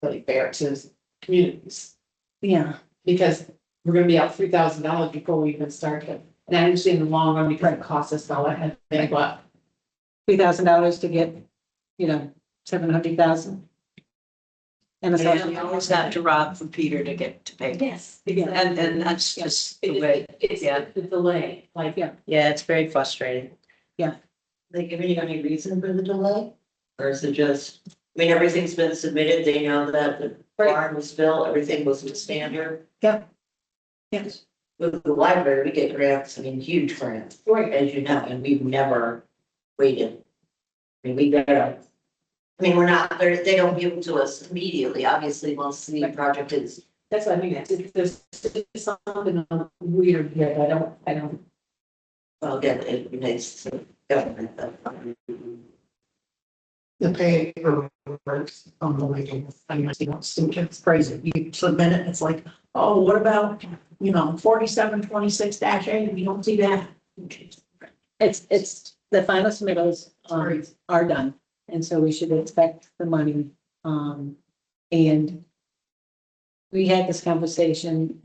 really fair to communities. yeah, Because we're gonna be out $3,000 before we even start it. And I understand in the long run because it costs us all that, thing, but $3,000 to get, 700,000. And it's And you always have to rob from Peter to get to pay. yes, And that's just the way, it's yeah. the delay, like, Yeah. Yeah, it's very frustrating. They giving you any reason for the delay? Or is it just, I mean, everything's been submitted, they know that the barn was built, everything was to standard. Yeah. Yes. With the library, we get grants, I mean, huge grants, Right. as you know, and we've never waited. I mean, we got, I mean, we're not, they don't give them to us immediately, obviously, once the project is. That's what I mean, there's something weird here, but I don't. Well, again, it relates to government, but. The paper works on the way, I mean, it's crazy. You submit it, it's like, oh, what about, 4726-8, we don't see that. It's, the final submittals, are done, and so we should expect the money, and we had this conversation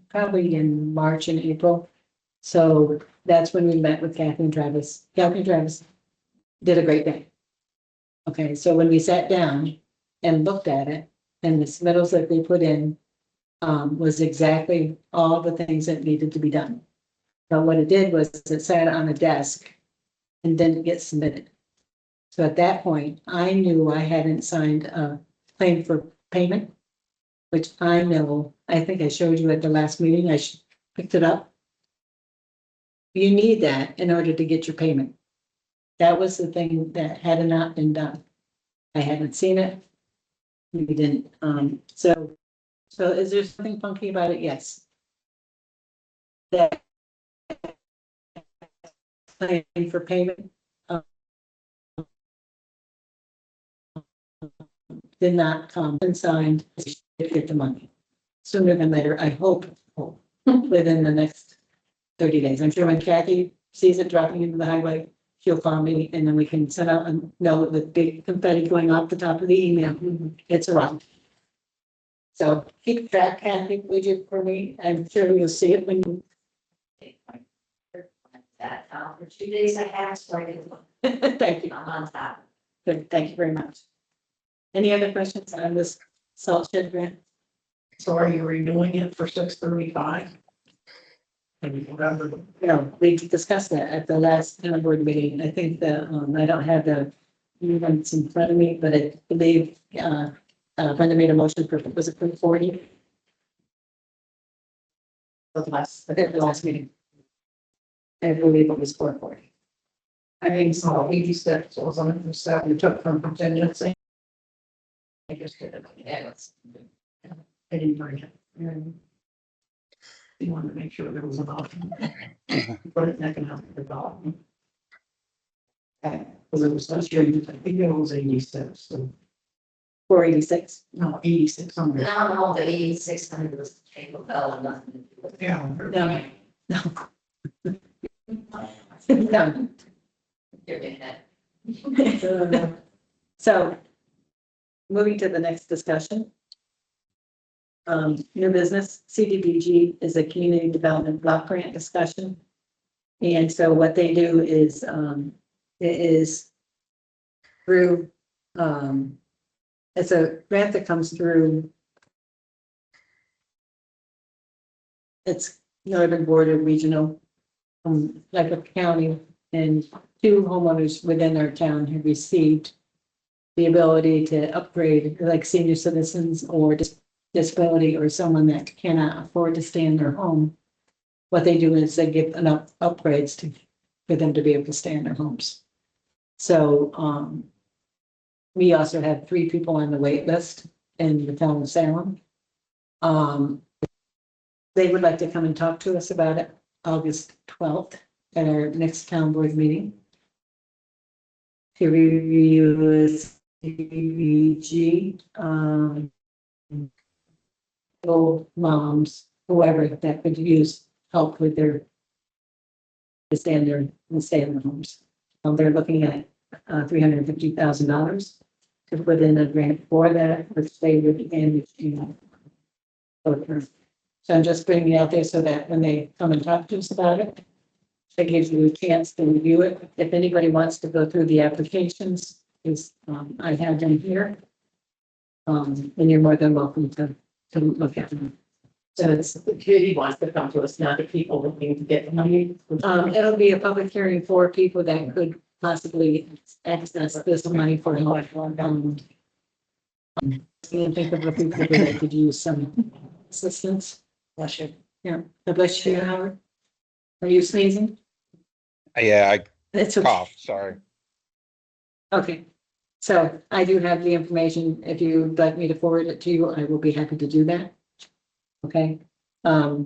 probably in March and April. So that's when we met with Kathy and Travis. Kathy and Travis did a great day. Okay, so when we sat down and looked at it, and the submittals that they put in, was exactly all the things that needed to be done. But what it did was it sat on a desk and didn't get submitted. So at that point, I knew I hadn't signed a claim for payment, which I know, I think I showed you at the last meeting, I picked it up. You need that in order to get your payment. That was the thing that had not been done. I hadn't seen it. We didn't, so is there something funky about it? Yes. That claim for payment did not come and signed to get the money. Sooner than later, I hope, within the next 30 days. I'm sure when Kathy sees it dropping into the highway, she'll call me and then we can send out a note with big confetti going off the top of the email. It's around. So keep track, Kathy, would you, for me? I'm sure you'll see it when you. That, for 2 days I have started, Thank you. I'm on top. Good, thank you very much. Any other questions on this salt shed grant? So are you renewing it for 635? And whatever. No, we discussed that at the last town board meeting. I think that, I don't have the events in front of me, but I believe, Brenda made a motion for, was it for 40? The last. At the last meeting. I believe it was 440. I mean, so 86 wasn't it, for 7, you took from contingency? I just did it. Yeah, it's- I didn't bring it. You wanted to make sure there was an option. But it's not gonna help the dog. Because it was last year, I think it was 86, so, 486. no, 8600. I don't know, the 8600 was April bell and nothing to do with it. Yeah. No. No. You're getting that. So, moving to the next discussion. New business, CDBG is a community development block grant discussion. And so what they do is, it is through, it's a grant that comes through. It's Northern Border Regional, like a county, and 2 homeowners within our town have received the ability to upgrade, like senior citizens or disability or someone that cannot afford to stay in their home. What they do is they give enough upgrades for them to be able to stay in their homes. So, we also have 3 people on the wait list in the town of Salem. They would like to come and talk to us about it August 12th at our next town board meeting. To review CDBG, old moms, whoever that could use help with their to stay in their homes. They're looking at $350,000 to put in a grant for that, which they would manage, go through. So I'm just bringing it out there so that when they come and talk to us about it, it gives you a chance to review it. If anybody wants to go through the applications, I have them here. And you're more than welcome to look at them. So it's the community wants to come to us, not the people looking to get the money. It'll be a public hearing for people that could possibly access this money for help. And think of the people that could use some assistance. Bless you. Yeah, God bless you, Howard. Are you sneezing? Yeah, I It's okay. coughed, sorry. Okay, so I do have the information. If you'd like me to forward it to you, I will be happy to do that. Okay, I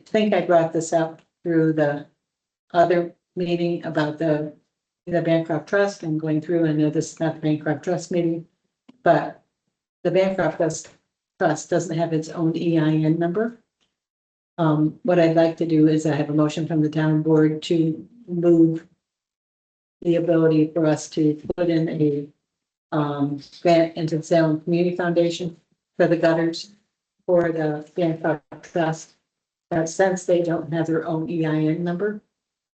think I brought this up through the other meeting about the Bancroft Trust and going through. I know this is not the Bancroft Trust meeting, but the Bancroft Trust doesn't have its own EIN number. What I'd like to do is I have a motion from the town board to move the ability for us to put in a grant into the Salem Community Foundation for the gutters for the Bancroft Trust. Since they don't have their own EIN number,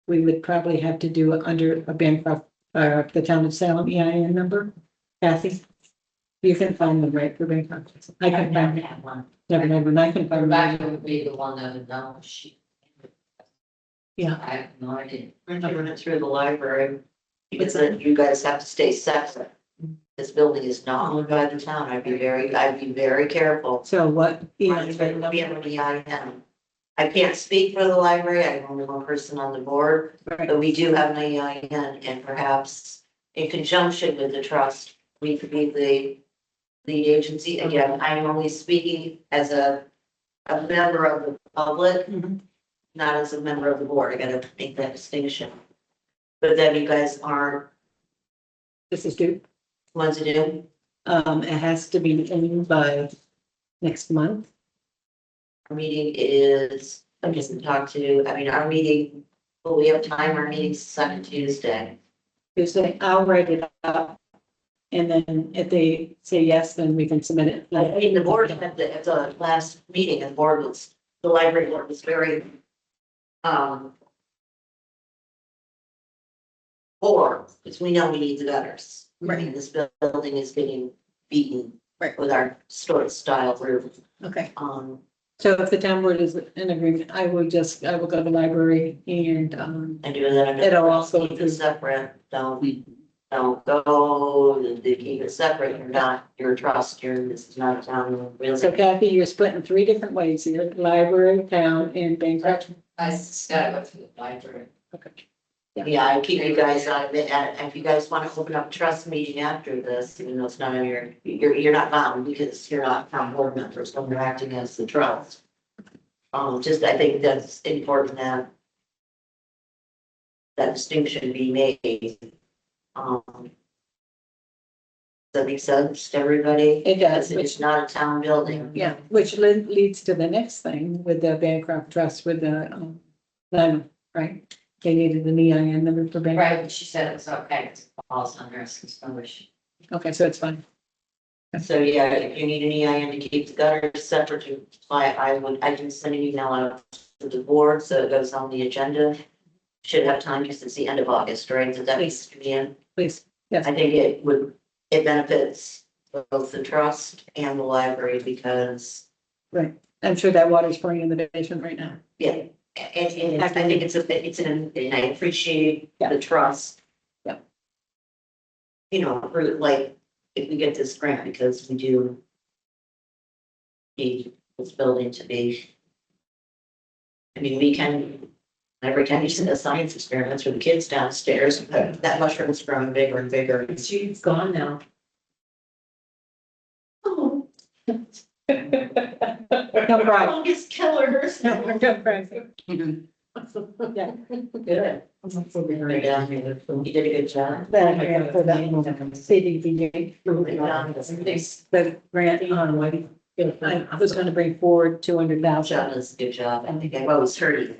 we would probably have to do it under a Bancroft, the town of Salem EIN number. Kathy, you can find them right for Bancroft. I can find have one. never mind, I can find Rebecca them. would be the one that would know. She. Yeah. I have no idea. I'm doing it through the library, because then you guys have to stay separate. This building is not owned by the town, I'd be very careful. So what? Run through the EIN. I can't speak for the library, I'm only one person on the board, but we do have an EIN, and perhaps in conjunction with the trust, we could be the lead agency. Again, I'm only speaking as a member of the public, not as a member of the board. I gotta make that distinction. But then you guys are This is due. ones to do. It has to be in by next month. Our meeting is, I'm just gonna talk to, I mean, our meeting, well, we have time, our meeting's second Tuesday. Tuesday, I'll write it up. And then if they say yes, then we can submit it. I mean, the board at the last meeting, the board was, the library board was very, because we know we need the gutters. I mean, this building is getting beaten with our storage style roof. Okay. Um, So if the town board is in agreement, I will go to the library and, and do that. It'll also keep it separate, don't go, they keep it separate, you're not, your trust, this is not a town, really. so Kathy, you're split in 3 different ways here, library, town, and Bancroft. I just gotta go through the library. Okay. Yeah, I keep you guys out of it, and if you guys want to open up a trust meeting after this, even though it's not on you're not bound, because you're not town board members, so you're acting as the trust. Just, I think that's important that distinction be made. Does that make sense to everybody? It does, Because it's not a town building. Yeah, which leads to the next thing with the Bancroft Trust with the, Lima, right? They needed the EIN number for Bancroft. Right, but she said it was okay, it falls under distinguished. Okay, so it's fine. So, yeah, if you need an EIN to keep the gutters separate, to apply, I can send an email out to the board, so it goes on the agenda. Should have time, because it's the end of August, right? So that needs to be in. Please, yes. I think it benefits both the trust and the library, because, Right. I'm sure that water's pouring in the basement right now. yeah. And I think and I appreciate the trust. Yeah. You know, for like, if we get this grant, because we do need this building to be. I mean, every time you send a science experiments for the kids downstairs, that mushroom's growing bigger and bigger. She's gone now. Oh. No problem. Longest killer herself. No, don't cry. Yeah. Good. You did a good job. That grant for that CDBG. The grant on, I was gonna bring forward 200,000. John does a good job. I think I was hurting.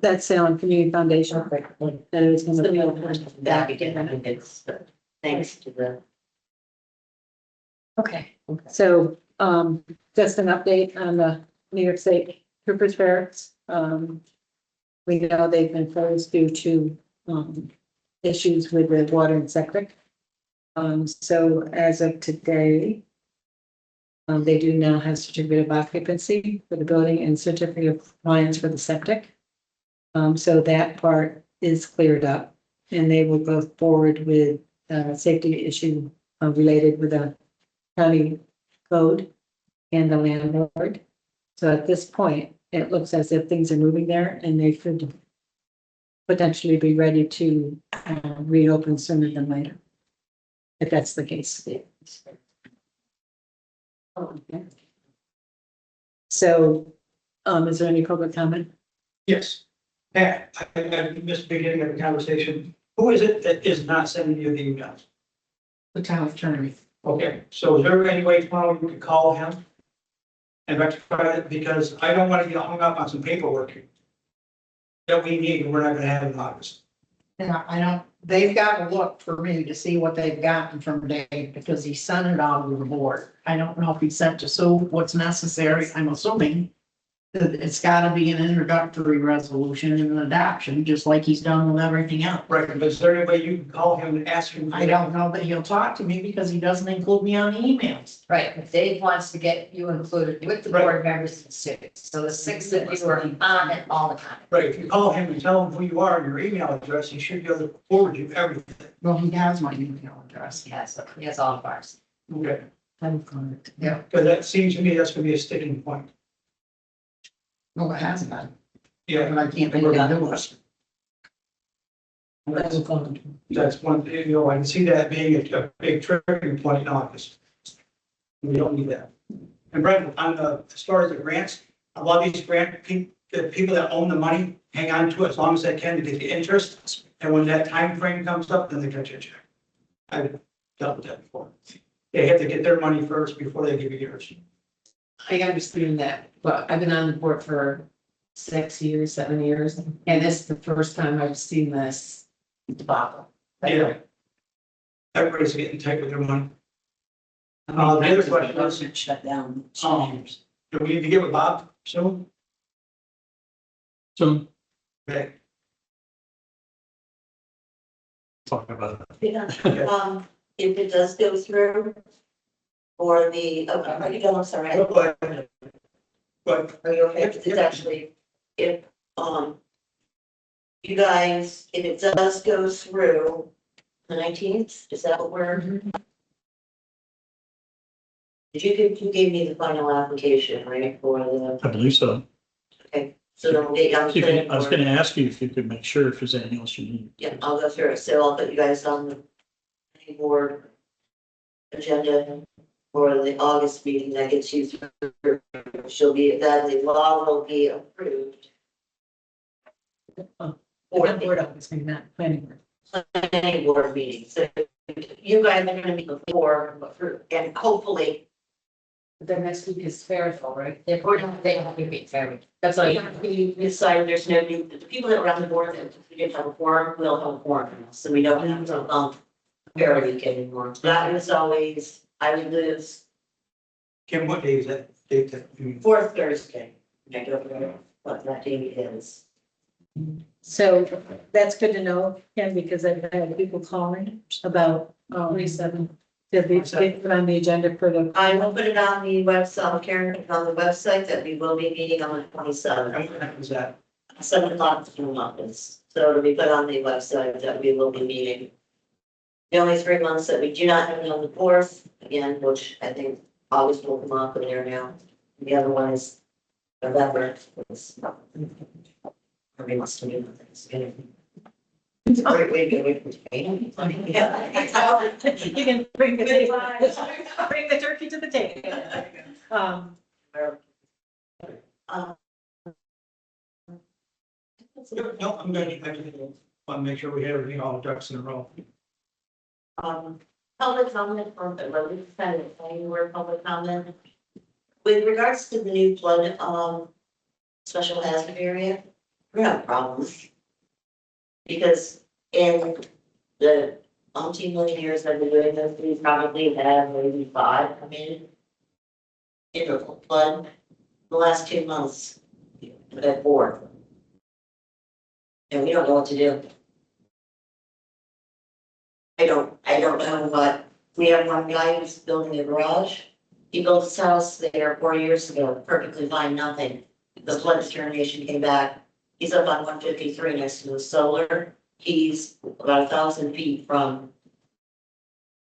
That's Salem Community Foundation. That it was gonna be. Back again, I think it's, thanks to the. Okay, so, just an update on the New York State Troopers Fair. We know they've been closed due to, issues with the water and septic. So as of today, they do now have certificate of occupancy for the building and certificate of compliance for the septic. So that part is cleared up, and they will go forward with, safety issue related with the county code and the landlord. So at this point, it looks as if things are moving there and they could potentially be ready to reopen sooner than later. If that's the case. So, is there any public comment? Yes. Pat, I missed the beginning of the conversation. Who is it that is not sending you the emails? The town attorney. Okay, so is there any way tomorrow you could call him and rectify it? Because I don't want to get hung up on some paperwork that we need and we're not gonna have in August. Yeah, I don't, they've got to look for me to see what they've gotten from Dave, because he sent it out to the board. I don't know if he sent to Sue what's necessary. I'm assuming that it's gotta be an introductory resolution and an adoption, just like he's done with everything else. Right, but is there any way you can call him and ask him? I don't know that he'll talk to me because he doesn't include me on the emails. Right, but Dave wants to get you included with the board members and six, so the six of you are on it all the time. Right, if you call him and tell him who you are and your email address, he should be able to forward you everything. Well, he has my email address. He has all of ours. Okay, Yeah, because that seems to me that's gonna be a sticking point. no, it hasn't been, Yeah, but I can't think of it. that's one thing, you know, I can see that being a big triggering point in August. We don't need that. And Brent, on the, as far as the grants, a lot of these the people that own the money hang on to it as long as they can to get the interest. And when that time frame comes up, then they cut you a check. I've dealt with that before. They have to get their money first before they give you yours. I understand that, but I've been on the board for 6 years, 7 years, and this is the first time I've seen this debacle. Yeah. Everybody's getting tight with their money. The other question is, Shut down. do we need to get with Bob soon? So Okay. talk about it. Yeah, if it does go through, or the, are you done? I'm sorry. But Are you okay? It's actually, if, you guys, if it does go through the 19th, is that what we're? You gave me the final application, right, for the, I believe so. okay, so then we'll get you on the planning I was board. gonna ask you if you could make sure if there's anything else you need. Yeah, I'll go through it, so I'll put you guys on the planning board agenda for the August meeting that gets you through. She'll be, that the law will be approved. Or the board office, maybe not planning board. Planning board meeting, so you guys are gonna meet before, and hopefully, The next week is Fairfield, right? They're board, they have to be fair. That's all you have. we decide there's no new, the people that are on the board, that we didn't have a quorum, we'll have a quorum, so we don't have to, fair week anymore. That was always, I would lose Kim, what day is that? Date that you- fourth Thursday. I don't know what that date is. So that's good to know, Ken, because I've had people calling about, 27. Did they get on the agenda for the, I will put it on the website, Karen, put it on the website that we will be meeting on the 27th. And what time is that? 7 o'clock in office, so it'll be put on the website that we will be meeting. The only 3 months that we do not have it on the fourth, again, which I think August will come up in there now. The other one is November. Everybody wants to do Thanksgiving. Wait, yeah. you can bring the bring the turkey to the table. No, I'm good. I just want to make sure we have everything, all the ducks in a row. Public comment from the road, kind of saying word public comment. With regards to the new flood, special hazard area, we have problems. Because in the multi-million years I've been doing this, we probably have maybe 5 come in. In a flood, the last 2 months, we've had 4. And we don't know what to do. I don't know what, we have one guy who's building a garage. He built his house there 4 years ago, perfectly fine, nothing. The flood determination came back. He's up on 153 next to the solar. He's about 1,000 feet from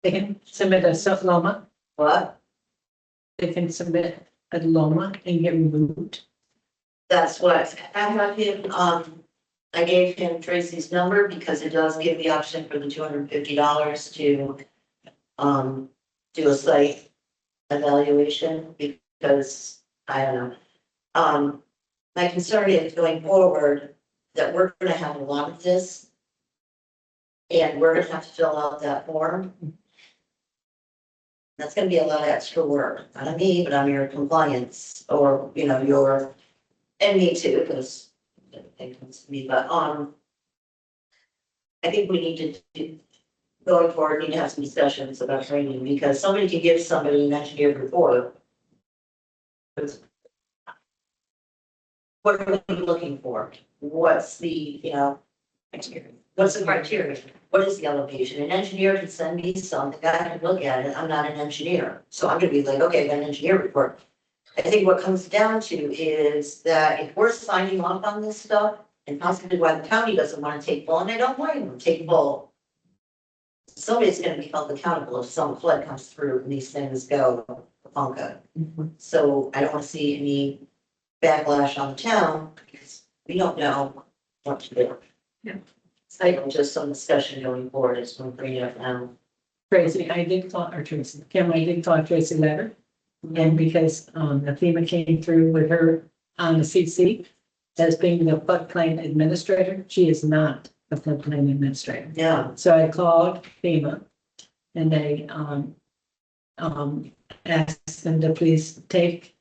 They can submit a Loma, What? they can submit a Loma and get removed. That's what, I have him, I gave him Tracy's number because it does give the option for the $250 to, do a site evaluation because, I don't know. My concern is going forward that we're gonna have a lot of this. And we're gonna have to fill out that form. That's gonna be a lot of extra work, not on me, but on your compliance or, you know, your, and me too, because it comes to me, but, I think we need to do, going forward, need to have some discussions about training, because somebody can give somebody an engineered report. But what are we looking for? What's the, you know, criteria? What's the criteria? What is the elevation? An engineer can send me something, I can look at it, I'm not an engineer, so I'm gonna be like, okay, I got an engineer report. I think what comes down to is that if we're signing off on this stuff, and possibly why the county doesn't wanna take full, and I don't blame them, take full. Somebody's gonna be held accountable if some flood comes through and these things go funka. So I don't wanna see any backlash on the town, because we don't know what to do. Yeah. So just some discussion going forward, it's gonna bring it up now. Tracy, I did call, or Tracy, Kim, I did call Tracy Letter. And because, the FEMA came through with her on the CC as being the floodplain administrator, she is not the floodplain administrator. Yeah, So I called FEMA and they, asked them to please take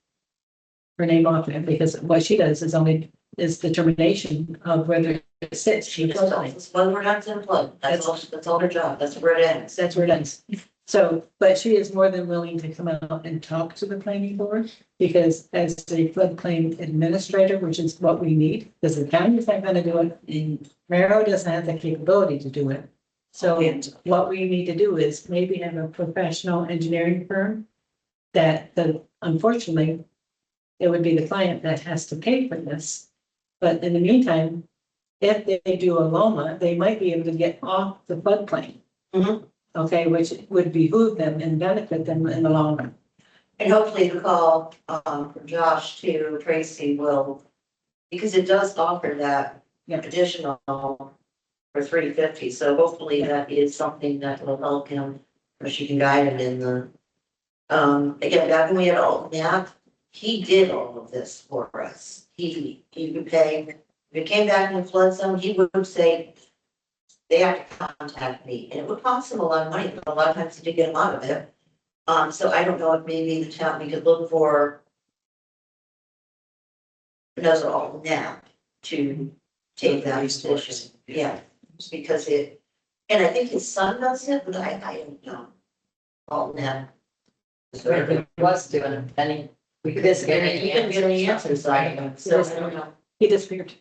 her name off it because what she does is only, is determination of whether it sits in the floodplain. it's when we're not in flood, that's all her job, that's where it ends. That's where it ends. So, but she is more than willing to come out and talk to the planning board, because as the floodplain administrator, which is what we need, because the county is not gonna do it, and Mero doesn't have the capability to do it. So what we need to do is maybe have a professional engineering firm that, unfortunately, it would be the client that has to pay for this. But in the meantime, if they do a Loma, they might be able to get off the floodplain. Mhm. Okay, which would behoove them and benefit them in the long run. And hopefully the call, from Josh to Tracy will, because it does offer that Yeah. additional for $350, so hopefully that is something that will help him, or she can guide him in the. Again, back when we had all map, he did all of this for us. He would pay, if it came back in the flood zone, he would say, they have to contact me, and it would cost him a lot of money, but a lot of times he did get a lot of it. So I don't know if maybe the town, we could look for another alt now to take that position, yeah, because it, and I think his son does it, but I don't know. Alt now. He was doing it, and we could just get He didn't get any answers, I don't know, so I don't know. He disappeared.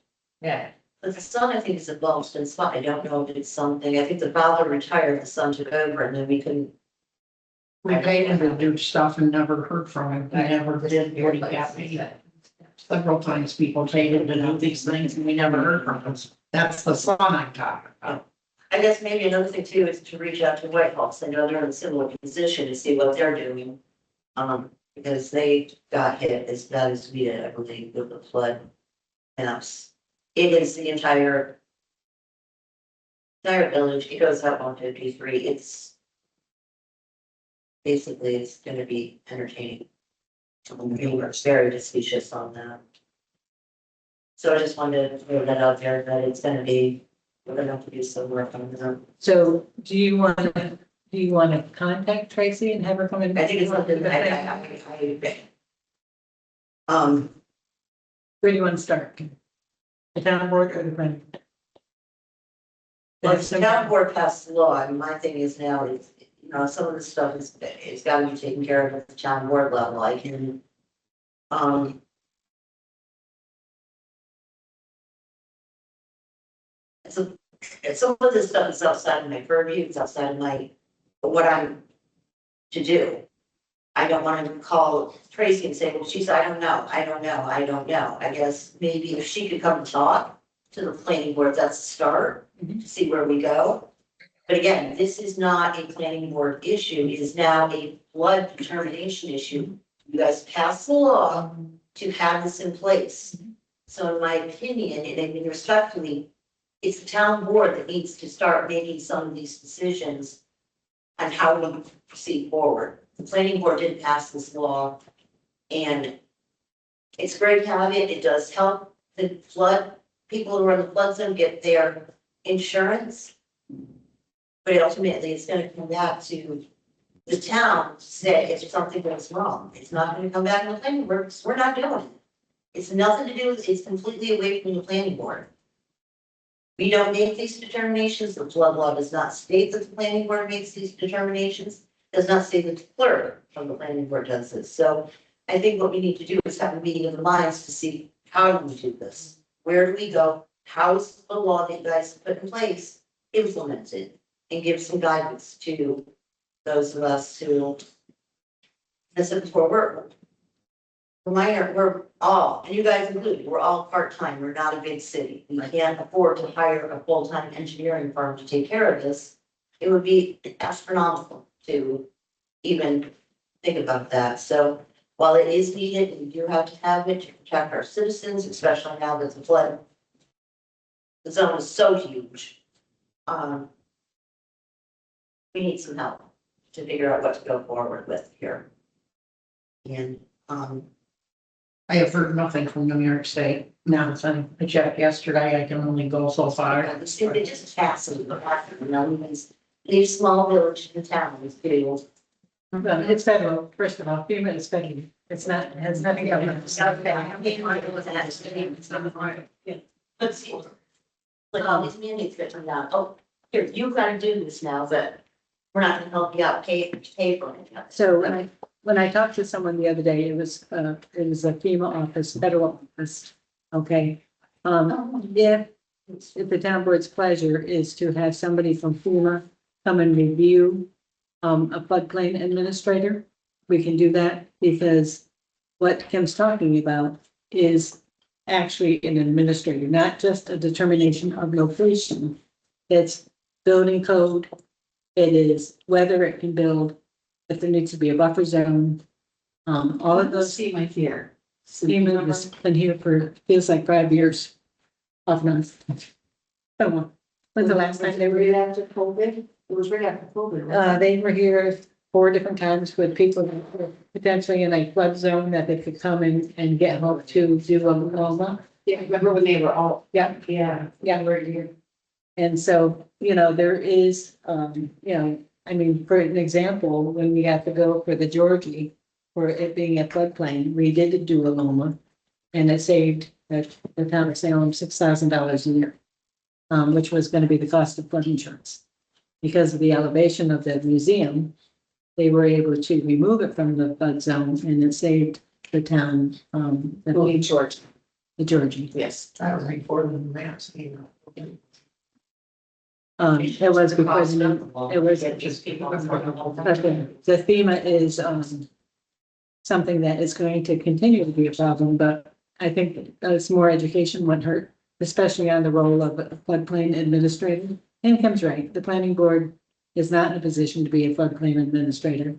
Yeah. But the son, I think, is involved in spot. I don't know if it's something, I think the father retired, the son took over, and then we couldn't. We paid him to do stuff and never heard from him. He never did what he got me. Several times people paid him to do these things and we never heard from him. That's the son I'm talking about. I guess maybe another thing too is to reach out to Whitehall, I know they're in a similar position, to see what they're doing. Because they got hit as bad as we did, I believe, with the flood maps. It is the entire village, it goes up on 53, it's basically, it's gonna be entertaining. We were very facetious on that. So I just wanted to throw that out there, that it's gonna be, we're gonna have to do some work on that. So do you want to contact Tracy and have her come in? I think it's something that Where do you want to start? The town board or the planning? well, if the town board passed the law, and my thing is now is, you know, some of this stuff is, it's gotta be taken care of at the town board level, I can, so, some of this stuff is outside of my purview, it's outside of my, what I'm to do. I don't want to call Tracy and say, well, she's, I don't know. I guess maybe if she could come and talk to the planning board, that's a start, to see where we go. But again, this is not a planning board issue, it is now a flood determination issue. You guys passed the law to have this in place. So in my opinion, and I mean respectfully, it's the town board that needs to start making some of these decisions on how to proceed forward. The planning board didn't pass this law, and it's great to have it, it does help the flood, people who are in the flood zone get their insurance. But ultimately, it's gonna come back to the town to say if something goes wrong. It's not gonna come back to the planning board, because we're not doing it. It's nothing to do with, it's completely away from the planning board. We don't make these determinations, the flood law does not state that the planning board makes these determinations, does not say that the clerk from the planning board does this. So I think what we need to do is have a meeting of the minds to see how do we do this? Where do we go? How's the law that you guys put in place implemented? And give some guidance to those of us who, this is where we're all, and you guys included, we're all part-time, we're not a big city. We can't afford to hire a full-time engineering firm to take care of this. It would be astronomical to even think about that. So while it is needed, we do have to have it to protect our citizens, especially now that the flood zone is so huge. We need some help to figure out what to go forward with here. And, I have heard nothing from New York State. Now, I checked yesterday, I can only go so far. they just passive, you know, these small village and towns do. Well, it's federal, first of all, FEMA is federal, it's not, it has nothing to do with. Let's see. Like all these mandates get turned down, oh, here, you've got to do this now, but we're not gonna help you out, pay for it. So when I talked to someone the other day, it was a FEMA office, federal office, okay? If the town board's pleasure is to have somebody from FEMA come and review a floodplain administrator, we can do that, because what Kim's talking about is actually an administrator, not just a determination of location. It's building code, it is whether it can build, if there needs to be a buffer zone. All of those. See my here. FEMA has been here for, feels like 5 years. Off and on. Come on. When's the last time they were here? After COVID, it was right after COVID. They were here 4 different times with people who were potentially in a flood zone that they could come in and get help to do a loma. Yeah, remember when they were all, Yeah, yeah, we're here. And so, there is, I mean, for an example, when we got to go for the Georgie, for it being a floodplain, we did do a loma, and it saved the town of Salem $6,000 a year, which was going to be the cost of flood insurance. Because of the elevation of the museum, they were able to remove it from the flood zone, and it saved the town, George, the Georgie. yes. I was reporting the maps, It was because it was, Just people. the FEMA is, something that is going to continue to be a problem, but I think it's more education wouldn't hurt, especially on the role of a floodplain administrator. And Kim's right, the planning board is not in a position to be a floodplain administrator.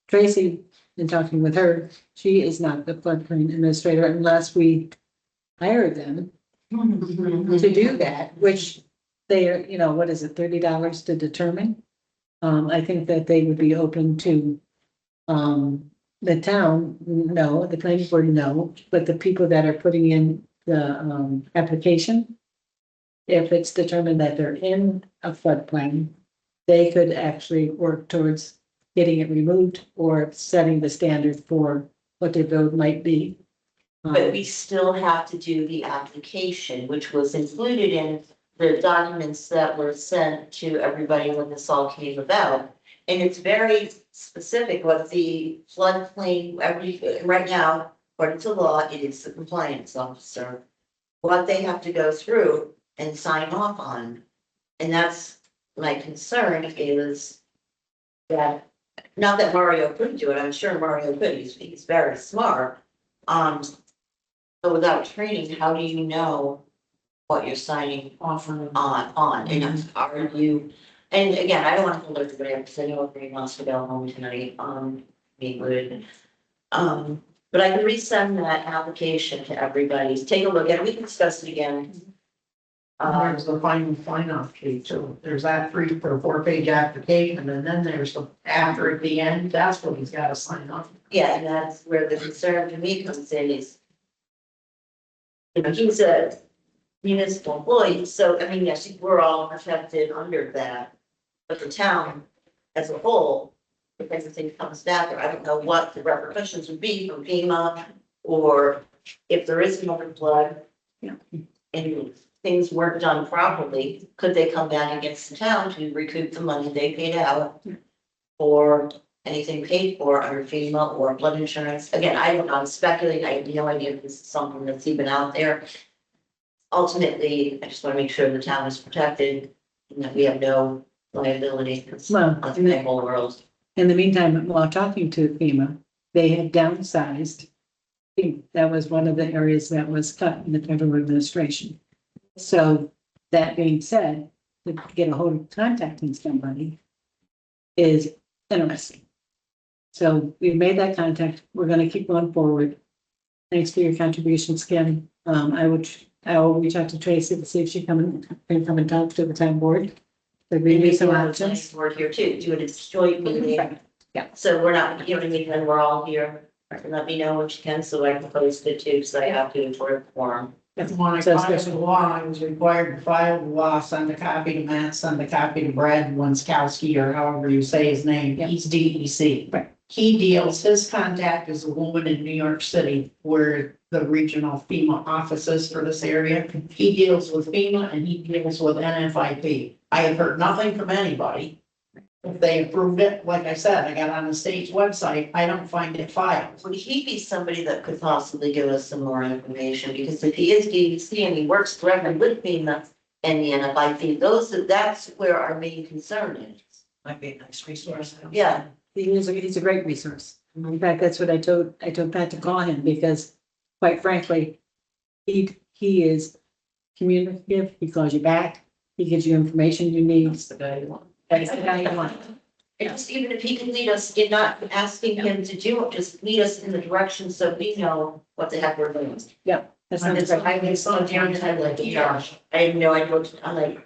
Tracy, in talking with her, she is not the floodplain administrator unless we hire them to do that, which they are, what is it, $30 to determine? I think that they would be open to, the town, no, the planning board, no, but the people that are putting in the, application, if it's determined that they're in a floodplain, they could actually work towards getting it removed or setting the standard for what their build might be. But we still have to do the application, which was included in the documents that were sent to everybody when this all came about. And it's very specific what the floodplain, right now, according to law, it is the compliance officer. What they have to go through and sign off on. And that's my concern is that, not that Mario couldn't do it, I'm sure Mario could, he's very smart. But without training, how do you know what you're signing Often. on? And are you, And again, I don't want to hold everybody up, because I know everybody wants to go home tonight, me included. But I can resend that application to everybody, take a look at it, we can discuss it again. There's the final sign-off sheet too. There's that 4-page application, and then there's the, after at the end, that's what he's gotta sign off. Yeah, and that's where the concern to me comes in is, you know, he's a municipal employee, so, I mean, yes, we're all protected under that. But the town as a whole, if everything comes back, I don't know what the repercussions would be from FEMA, or if there is another flood. Yeah. And things weren't done properly, could they come back against the town to recoup the money they paid out? Or anything paid for under FEMA or flood insurance? Again, I don't know, I'm speculating, I have no idea if this is something that's even out there. Ultimately, I just want to make sure the town is protected and that we have no liability. Well, That's the whole world. In the meantime, while talking to FEMA, they had downsized. That was one of the areas that was cut in the federal administration. So that being said, to get a hold of contacting somebody is interesting. So we've made that contact. We're going to keep going forward. Thanks for your contributions, Kim. I will reach out to Tracy to see if she can come and talk to the town board. To review some options. Board here too, do it as joint meeting. Yeah. So we're not, you know what I mean, when we're all here, let me know what you can, so I can post it too, because I have to for a forum. When I filed the law, I was required to file the law, send a copy to Matt, send a copy to Brad Wenskowski, or however you say his name, he's DEC. Right. He deals, his contact is a woman in New York City, where the regional FEMA office is for this area. He deals with FEMA and he deals with NFIP. I have heard nothing from anybody. If they approved it, like I said, I got on the state's website, I don't find it filed. Would he be somebody that could possibly give us some more information? Because if he is DEC and he works directly with FEMA and the NFIP, that's where our main concern is. Might be a nice resource. Yeah. He's a great resource. In fact, that's what I told Pat to call him, because quite frankly, he is communicative. He calls you back. He gives you information you need. That's the guy you want. That's the guy you want. And just even if he can lead us in not asking him to do it, just lead us in the direction so we know what the heck we're doing. That's And not it's like, I mean, sometimes I'm like, gosh, I have no idea what I'm like,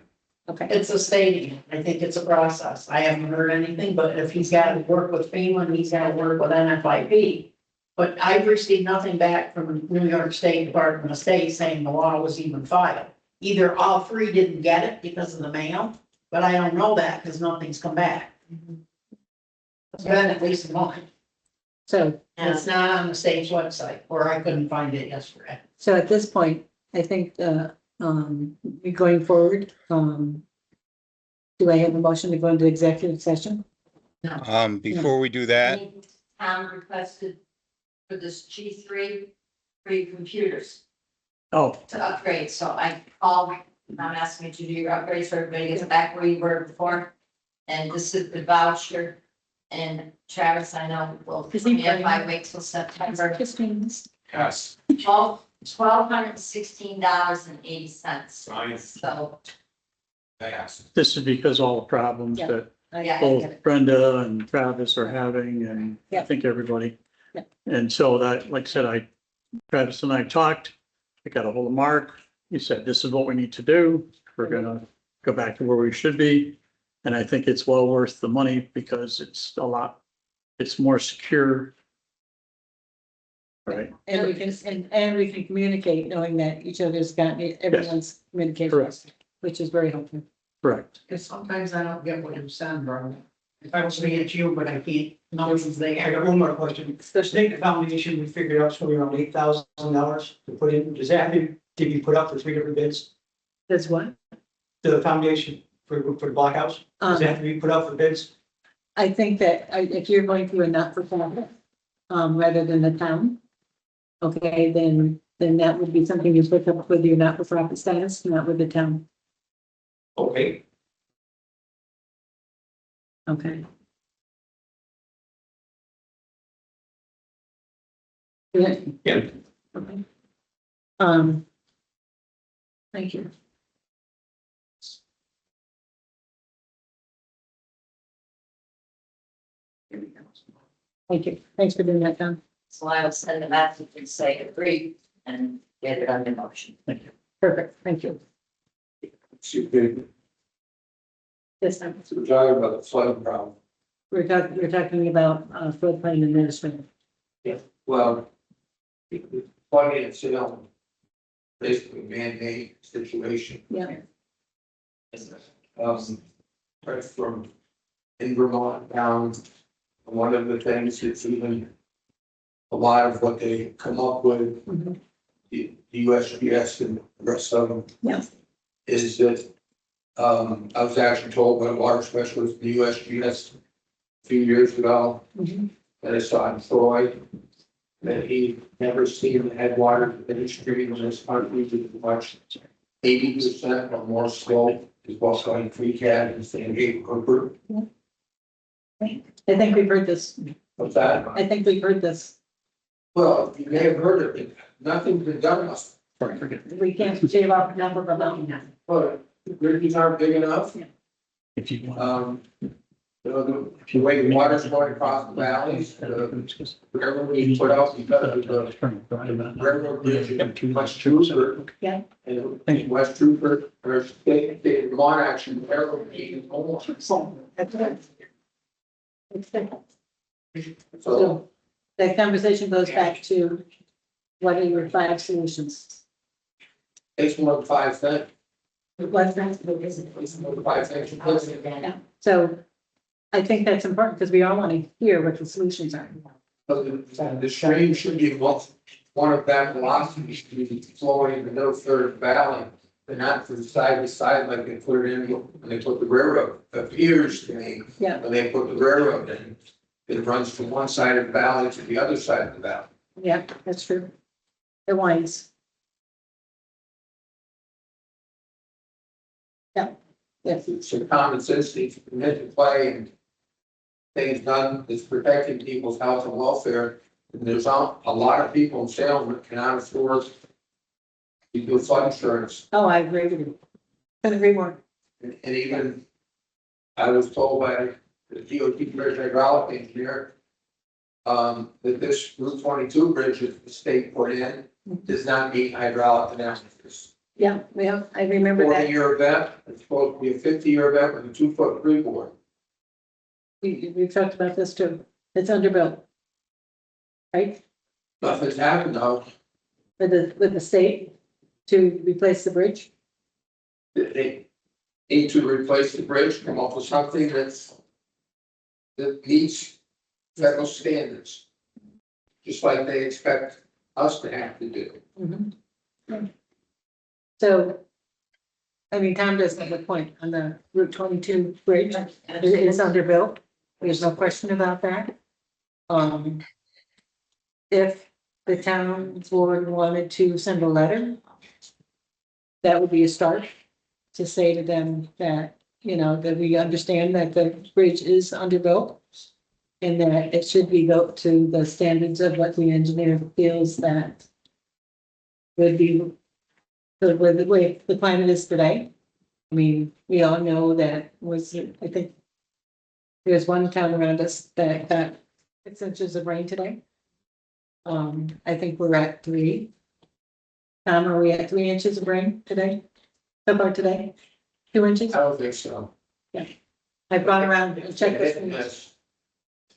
okay. It's a stadium. I think it's a process. I haven't heard anything, but if he's got to work with FEMA and he's got to work with NFIP. But I've received nothing back from the New York State Department of State saying the law was even filed. Either all three didn't get it because of the mail, but I don't know that because nothing's come back. It's been at least a month. So, It's not on the state's website, or I couldn't find it yesterday. so at this point, I think, we're going forward, do I have a motion to go into executive session? Before we do that, Town requested for this G3 free computers Oh, to upgrade, so I called, I'm asking you to do your upgrades so everybody gets back where you were before. And this is the voucher, and Travis, I know, will, Is he if I paying? wait till September, yes. $1,216.80. So, This is because all the problems Yeah. that yeah. both Brenda and Travis are having, and I Yeah. think everybody. Yeah. And so that, like I said, Travis and I talked, I got a hold of Mark. He said, this is what we need to do. We're gonna go back to where we should be. And I think it's well worth the money because it's it's more secure. Right, And we can, and we can communicate knowing that each other's got everyone's communication, correct, which is very helpful. correct. Because sometimes I don't get what you send, bro. If I was saying it's you, but I can't, nobody's I there. got one more question. I think the foundation, we figured out, it's going to be around $8,000 to put in. Does that have to be put up for 3 different bids? That's what, The foundation for the blockhouse, does it have to be put up for bids? I think that if you're going through a not-for-profit, rather than the town, okay, then that would be something you put up with your not-for-profit status, not with the town, Okay. okay? Yeah. Yeah. Okay. Thank you. Thank you. Thanks for doing that, Tom. So I'll send a message and say agree and get it under motion. Perfect. Thank you. Yes, Tom. So we're talking about the flood problem. We're talking about, floodplain administration. Well, the flooding in Salem, basically man-made situation. Yeah. Right from in Vermont down, one of the things that's even a lot of what they come up with, Mhm. the USGS and the rest of them. Yeah. Is that, I was actually told by a water specialist, in the USGS a few years ago, Mhm. that I saw in Troy, that he never seen the headwaters of any stream in this country with much 80% or more slope is what's going free cat and San Diego Cooper. I think we've heard this. What's that? I think we've heard this. Well, you may have heard of it, nothing's been done, We can't shave off a number of a mountain now. but the bridges aren't big enough. If you want. You know, the way the water's going across the valleys, whatever we put out because of the railroad bridge in West Trooper. Yeah. And West Trooper, or state, Vermont actually, railroad bridge is almost. That's right. It's good. So So that conversation goes back to what are your 5 solutions? it's more than 5 cents, What's that? it's more than 5 cents. Yeah. So I think that's important because we all want to hear what the solutions are. But the stream should be one of that velocity should be flowing in the middle third of the valley, but not from side to side like they put it in when they put the railroad. It appears to me, Yeah. when they put the railroad in, it runs from one side of the valley to the other side of the valley. Yeah, that's true. It winds. Yeah. Yes. It's a common sense thing to commit to play and things done that's protecting people's health and welfare. And there's a lot of people in Salem that cannot afford to do flood insurance. Oh, I agree with you. Couldn't agree more. And even, I was told by the DOT bridge hydraulic engineer, that this Route 22 bridge that the state put in does not meet hydraulic analysis. Yeah, I remember that. 40-year event, it's supposed to be a 50-year event with a 2-foot freeboard. We talked about this too. It's underbuilt. Right? Nothing's happened though. With the state to replace the bridge. They need to replace the bridge, come up with something that meets federal standards. Just like they expect us to have to do. Mhm. So, I mean, Tom does have a point on the Route 22 bridge. It is underbuilt. There's no question about that. If the town board wanted to send a letter, that would be a start to say to them that, that we understand that the bridge is underbuilt and that it should be built to the standards of what the engineer feels that would be with the way the climate is today. I mean, we all know that I think there's one town around us that got 6 inches of rain today. I think we're at 3. Tom, are we at 3 inches of rain today? So far today? 2 inches? I don't think so. I've gone around and checked this. Yes.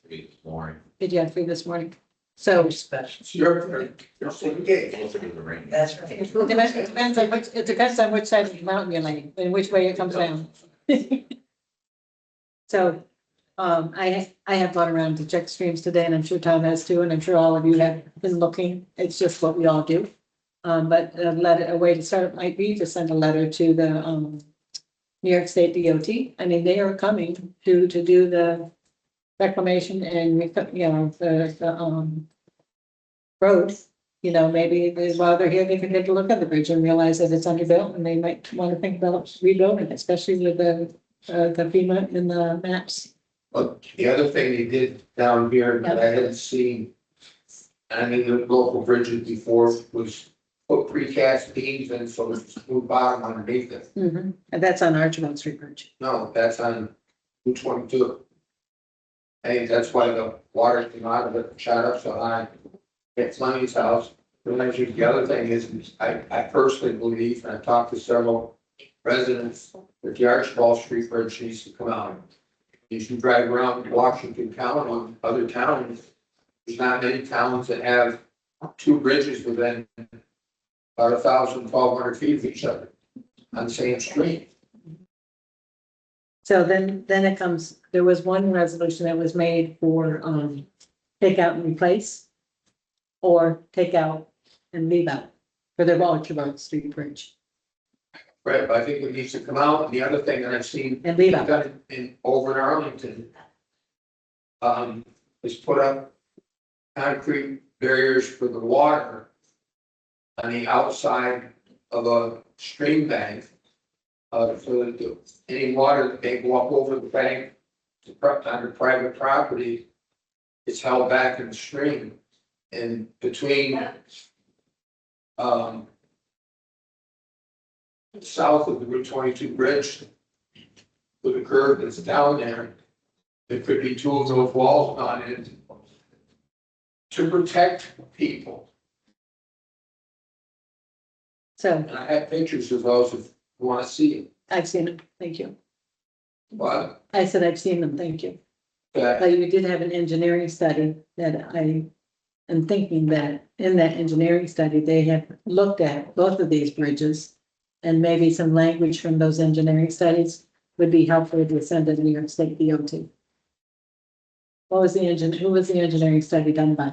This morning. Did you have 3 this morning? So it Special. You're saying gay. Closer to the rain. That's right. depends on which side of the mountain you're laying and which way it comes down. So, I have gone around to check streams today and I'm sure Tom has too, and I'm sure all of you have been looking. It's just what we all do. But a way to start might be to send a letter to the, New York State DOT. I mean, they are coming to do the reclamation and, the road. Maybe while they're here, they can take a look at the bridge and realize that it's underbuilt and they might want to think about rebuilding, especially with the FEMA in the maps. But the other thing they did down here that I hadn't seen, I mean, the local bridges before was put precast beams in so it's a smooth bottom underneath it. And that's on Archibald Street Bridge. No, that's on Route 22. Hey, that's why the water came out of it, shot up so high. At Fleming's house, the other thing is, I personally believe, and I've talked to several residents, that the Archibald Street Bridge needs to come out. If you drive around Washington County, on other towns, there's not many towns that have two bridges within about 1,200 feet of each other on the same street. So then it comes, there was one resolution that was made for, take out and replace. Or take out and leave out for the Archibald Street Bridge Right, but I think it needs to come out. And the other thing that I've seen and leave out. done over in Arlington, is put up concrete barriers for the water on the outside of a stream bank. So that any water that may go up over the bank under private property is held back in the stream. And between, south of the Route 22 bridge, with the curve that's down there, there could be two of those walls on it to protect people. So And I have pictures of those if you want to see it. I've seen them. Thank you. But, I said I've seen them. Thank you. uh, But you did have an engineering study that I am thinking that in that engineering study, they have looked at both of these bridges. And maybe some language from those engineering studies would be helpful to send to New York State DOT. What was who was the engineering study done by?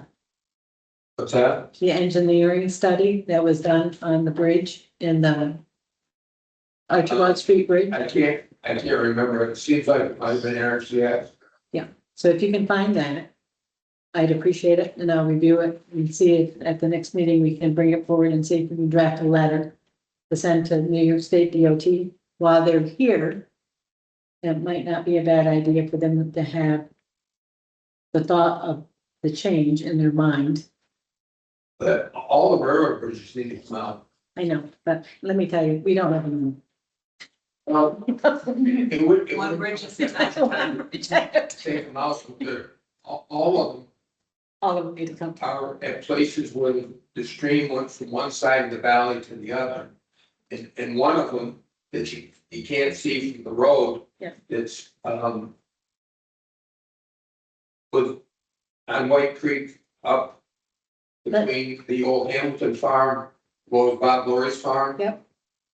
what's that? The engineering study that was done on the bridge in the Archibald Street Bridge. I can't remember. It seems like it might have been Eric's, yeah. So if you can find that, I'd appreciate it and I'll review it and see if at the next meeting we can bring it forward and see if we can draft a letter to send to New York State DOT while they're here. It might not be a bad idea for them to have the thought of the change in their mind. But all the railroad bridges need to come out. I know, but let me tell you, we don't have them. Well, it would. One bridge is take them out, but all of them All of them need to come. are at places where the stream went from one side of the valley to the other. And one of them that you can't see from the road. Yeah. It's, with, on White Creek up between the old Hamilton farm, was Bob Lori's farm. Yep.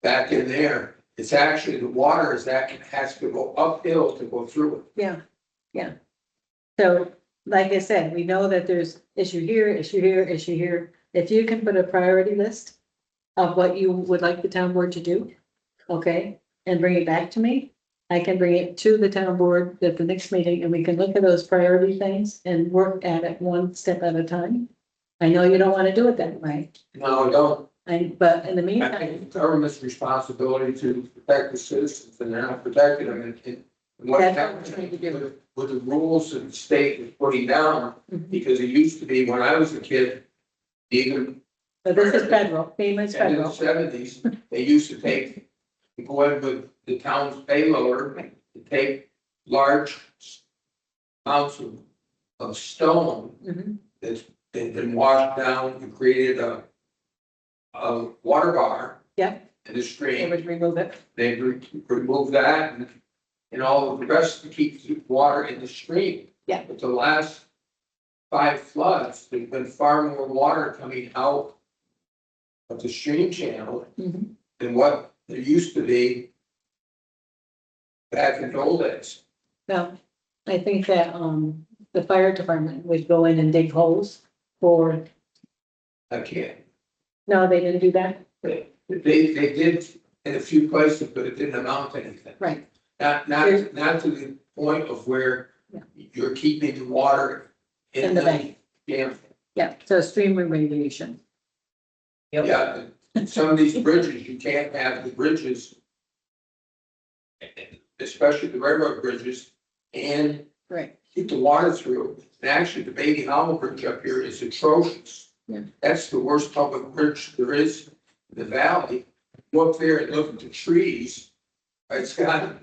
Back in there, it's actually, the water is that has to go uphill to go through it. Yeah. So, like I said, we know that there's issue here, issue here, issue here. If you can put a priority list of what you would like the town board to do, okay, and bring it back to me, I can bring it to the town board at the next meeting and we can look at those priority things and work at it one step at a time. I know you don't want to do it that way, No, I don't. but in the I meantime, think the government's responsibility to protect the citizens, and they're not protecting them, and what That's what we're happens trying to do. with the rules that the state is putting down, Mhm. because it used to be when I was a kid, even but this is federal, FEMA is in the federal. seventies, they used to go in with the town's payloader, to take large amounts of stone Mhm. that's been washed down and created a water bar. Yep. In the They stream. would remove it. They remove that and all of the rest to keep the water in the stream. Yeah. But the last 5 floods, there's been far more water coming out of the stream channel Mhm. than what there used to be back in the old days. Now, I think that, the fire department would go in and dig holes for, I can't. no, they didn't do that. They did in a few places, but it didn't amount to anything. Right. Not to the point of where Yeah. you're keeping the water In the bank. Yeah. Yeah, so stream remediation. Yeah, some of these bridges, you can't have the bridges, especially the railroad bridges, and Right. keep the water through. And actually, the Baby Hollow Bridge up here is atrocious. Yeah. That's the worst public bridge there is in the valley. Go up there and look at the trees. It's got,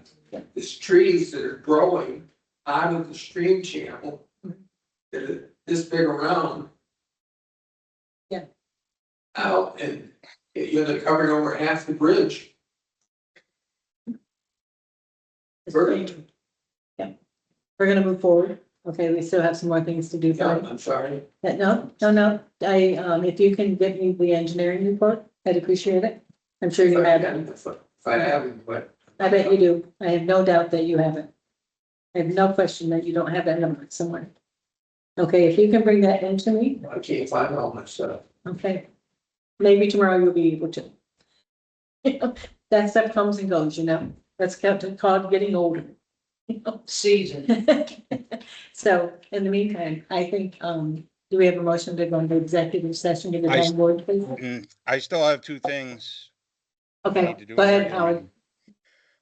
there's trees that are growing out of the stream channel. That is this big around. Yeah. Out and they covered over half the bridge. Verdict. Yeah, we're gonna move forward. Okay, we still have some more things to do. Yeah, But I'm sorry. no, if you can get me the engineering report, I'd appreciate it. I'm sure you have it. If I haven't, but I bet you do. I have no doubt that you have it. I have no question that you don't have that number somewhere. Okay, if you can bring that in to me, I can't find all my stuff. okay. Maybe tomorrow you'll be able to. That stuff comes and goes, you know, that's called getting older. Season. So in the meantime, I think, do we have a motion to go into executive session to the I- town board, please? I still have two things. I Okay, need to do go in ahead, regular Howard. meeting.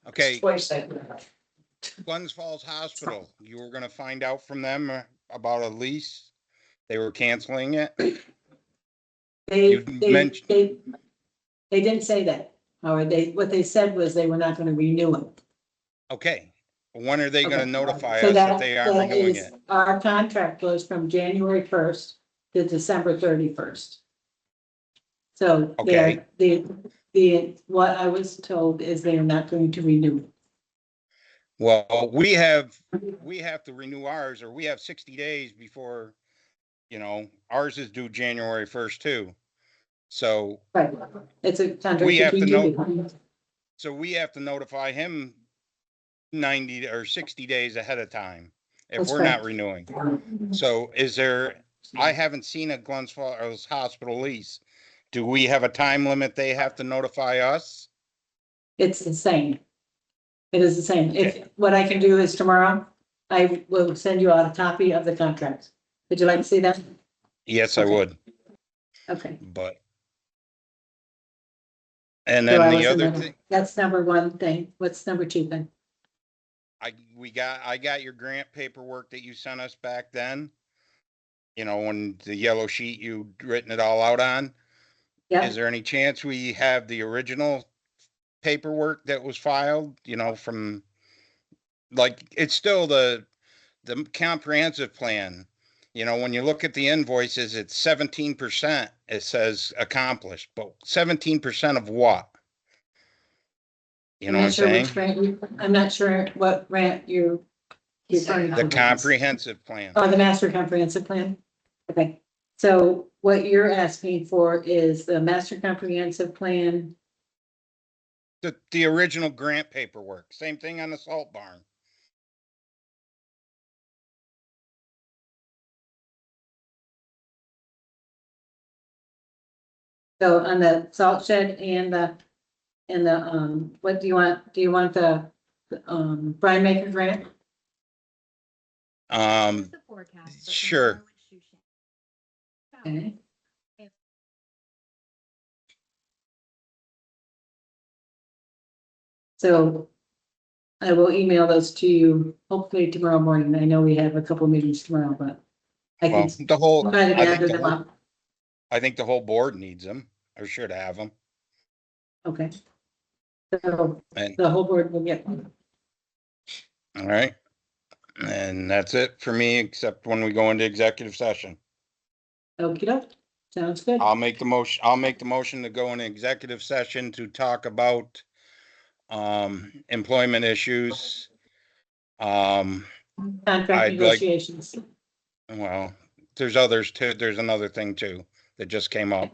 Okay, Twice that. Glens Falls Hospital, you were gonna find out from them about a lease. They were canceling it. They, You they, mentioned- they didn't say that, Howard. What they said was they were not gonna renew it. Okay, when are they gonna Okay. notify So us that they aren't that renewing is- it? Our contract goes from January 1st to December 31st. So Okay. what I was told is they are not going to renew it. Well, we have to renew ours, or we have 60 days before, ours is due January 1st too. So, Right. It's a contract We have to between know- you. so we have to notify him 90 or 60 days ahead of time if That's we're not correct. renewing. So I haven't seen a Glens Falls Hospital lease. Do we have a time limit they have to notify us? It's the same. It is the same. Okay. If, what I can do is tomorrow, I will send you out a copy of the contract. Would you like to see that? Yes, I Okay. would, Okay. but. And So I then the was other in thing, That's number one thing. What's number two then? I got your grant paperwork that you sent us back then. When the yellow sheet you'd written it all out on. Yeah, Is there any chance we have the original paperwork that was filed, from, like, it's still the comprehensive plan. When you look at the invoices, it's 17%, it says accomplished, but 17% of what? You know what I'm saying? I'm not sure what grant you're referring The to. comprehensive plan. Oh, the master comprehensive plan? Okay, so what you're asking for is the master comprehensive plan. The original grant paperwork, same thing on the salt barn. So on the salt shed and what do you want? Do you want the, brine maker grant? Sure. Okay. So I will email those to you hopefully tomorrow morning. I know we have a couple meetings tomorrow, but I Well, can the whole, try to I gather think the them whole, up. I think the whole board needs them, or should have them. Okay. So And, the whole board will get one. all right. And that's it for me, except when we go into executive session. Okey doke. Sounds good. I'll make the motion to go into executive session to talk about employment issues. Contract I'd like- negotiations. Well, there's others too. There's another thing too that just came up.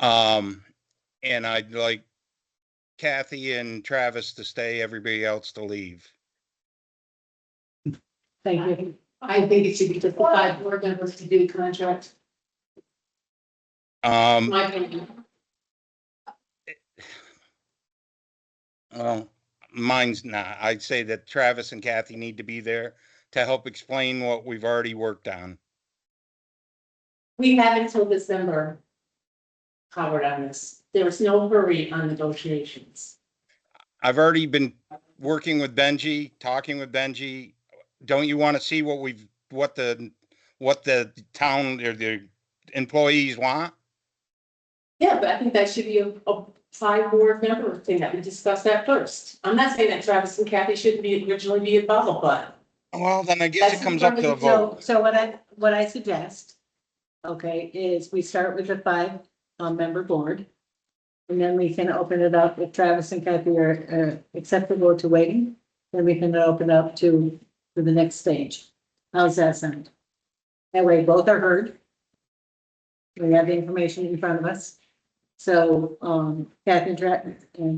And I'd like Kathy and Travis to stay, everybody else to leave. Thank you. I think it should be just the 5 board members to do contract, my opinion. Well, mine's not. I'd say that Travis and Kathy need to be there to help explain what we've already worked on. We have until December, Howard, on this. There was no hurry on negotiations. I've already been working with Benji, talking with Benji. Don't you want to see what the town or the employees want? Yeah, but I think that should be a 5 board member thing that we discuss that first. I'm not saying that Travis and Kathy shouldn't originally be involved, but Well, then I guess it comes up to a vote. So what I suggest, okay, is we start with the 5 member board. And then we can open it up if Travis and Kathy are acceptable to waiting, then we can open up to the next stage. How's that sound? That way both are heard. We have the information in front of us. So, Kathy and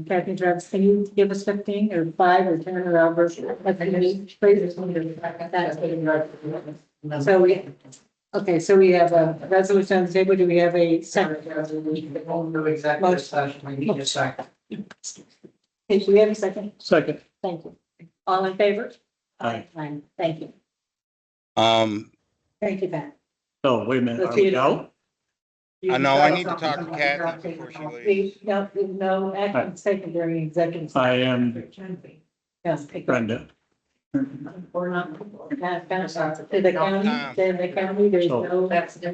Travis, can you give us 15 or 5 or 10 or however? Please. So we have a resolution on the table. Do we have a second? Executive session, we need a second. Okay, do we have a second? Second. Thank you. All in favor? Aye. Aye. Thank you. Thank you, Pat. Oh, wait a minute, Let's are see we it. out? I know, I need to talk to Kathy before she leaves. No action taken during executive. session. I am Yes. Brenda. We're not, to the county, there's no,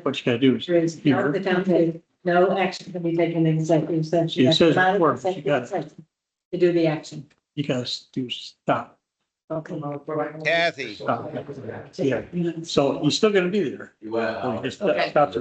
What you gotta do is, there is no, the county, no action can be taken in executive session. It says That's report, executive you got it. session To do the action. you gotta do stop. Okay. Kathy. Stop. Yeah, so you're still gonna be there. Well. Just stop the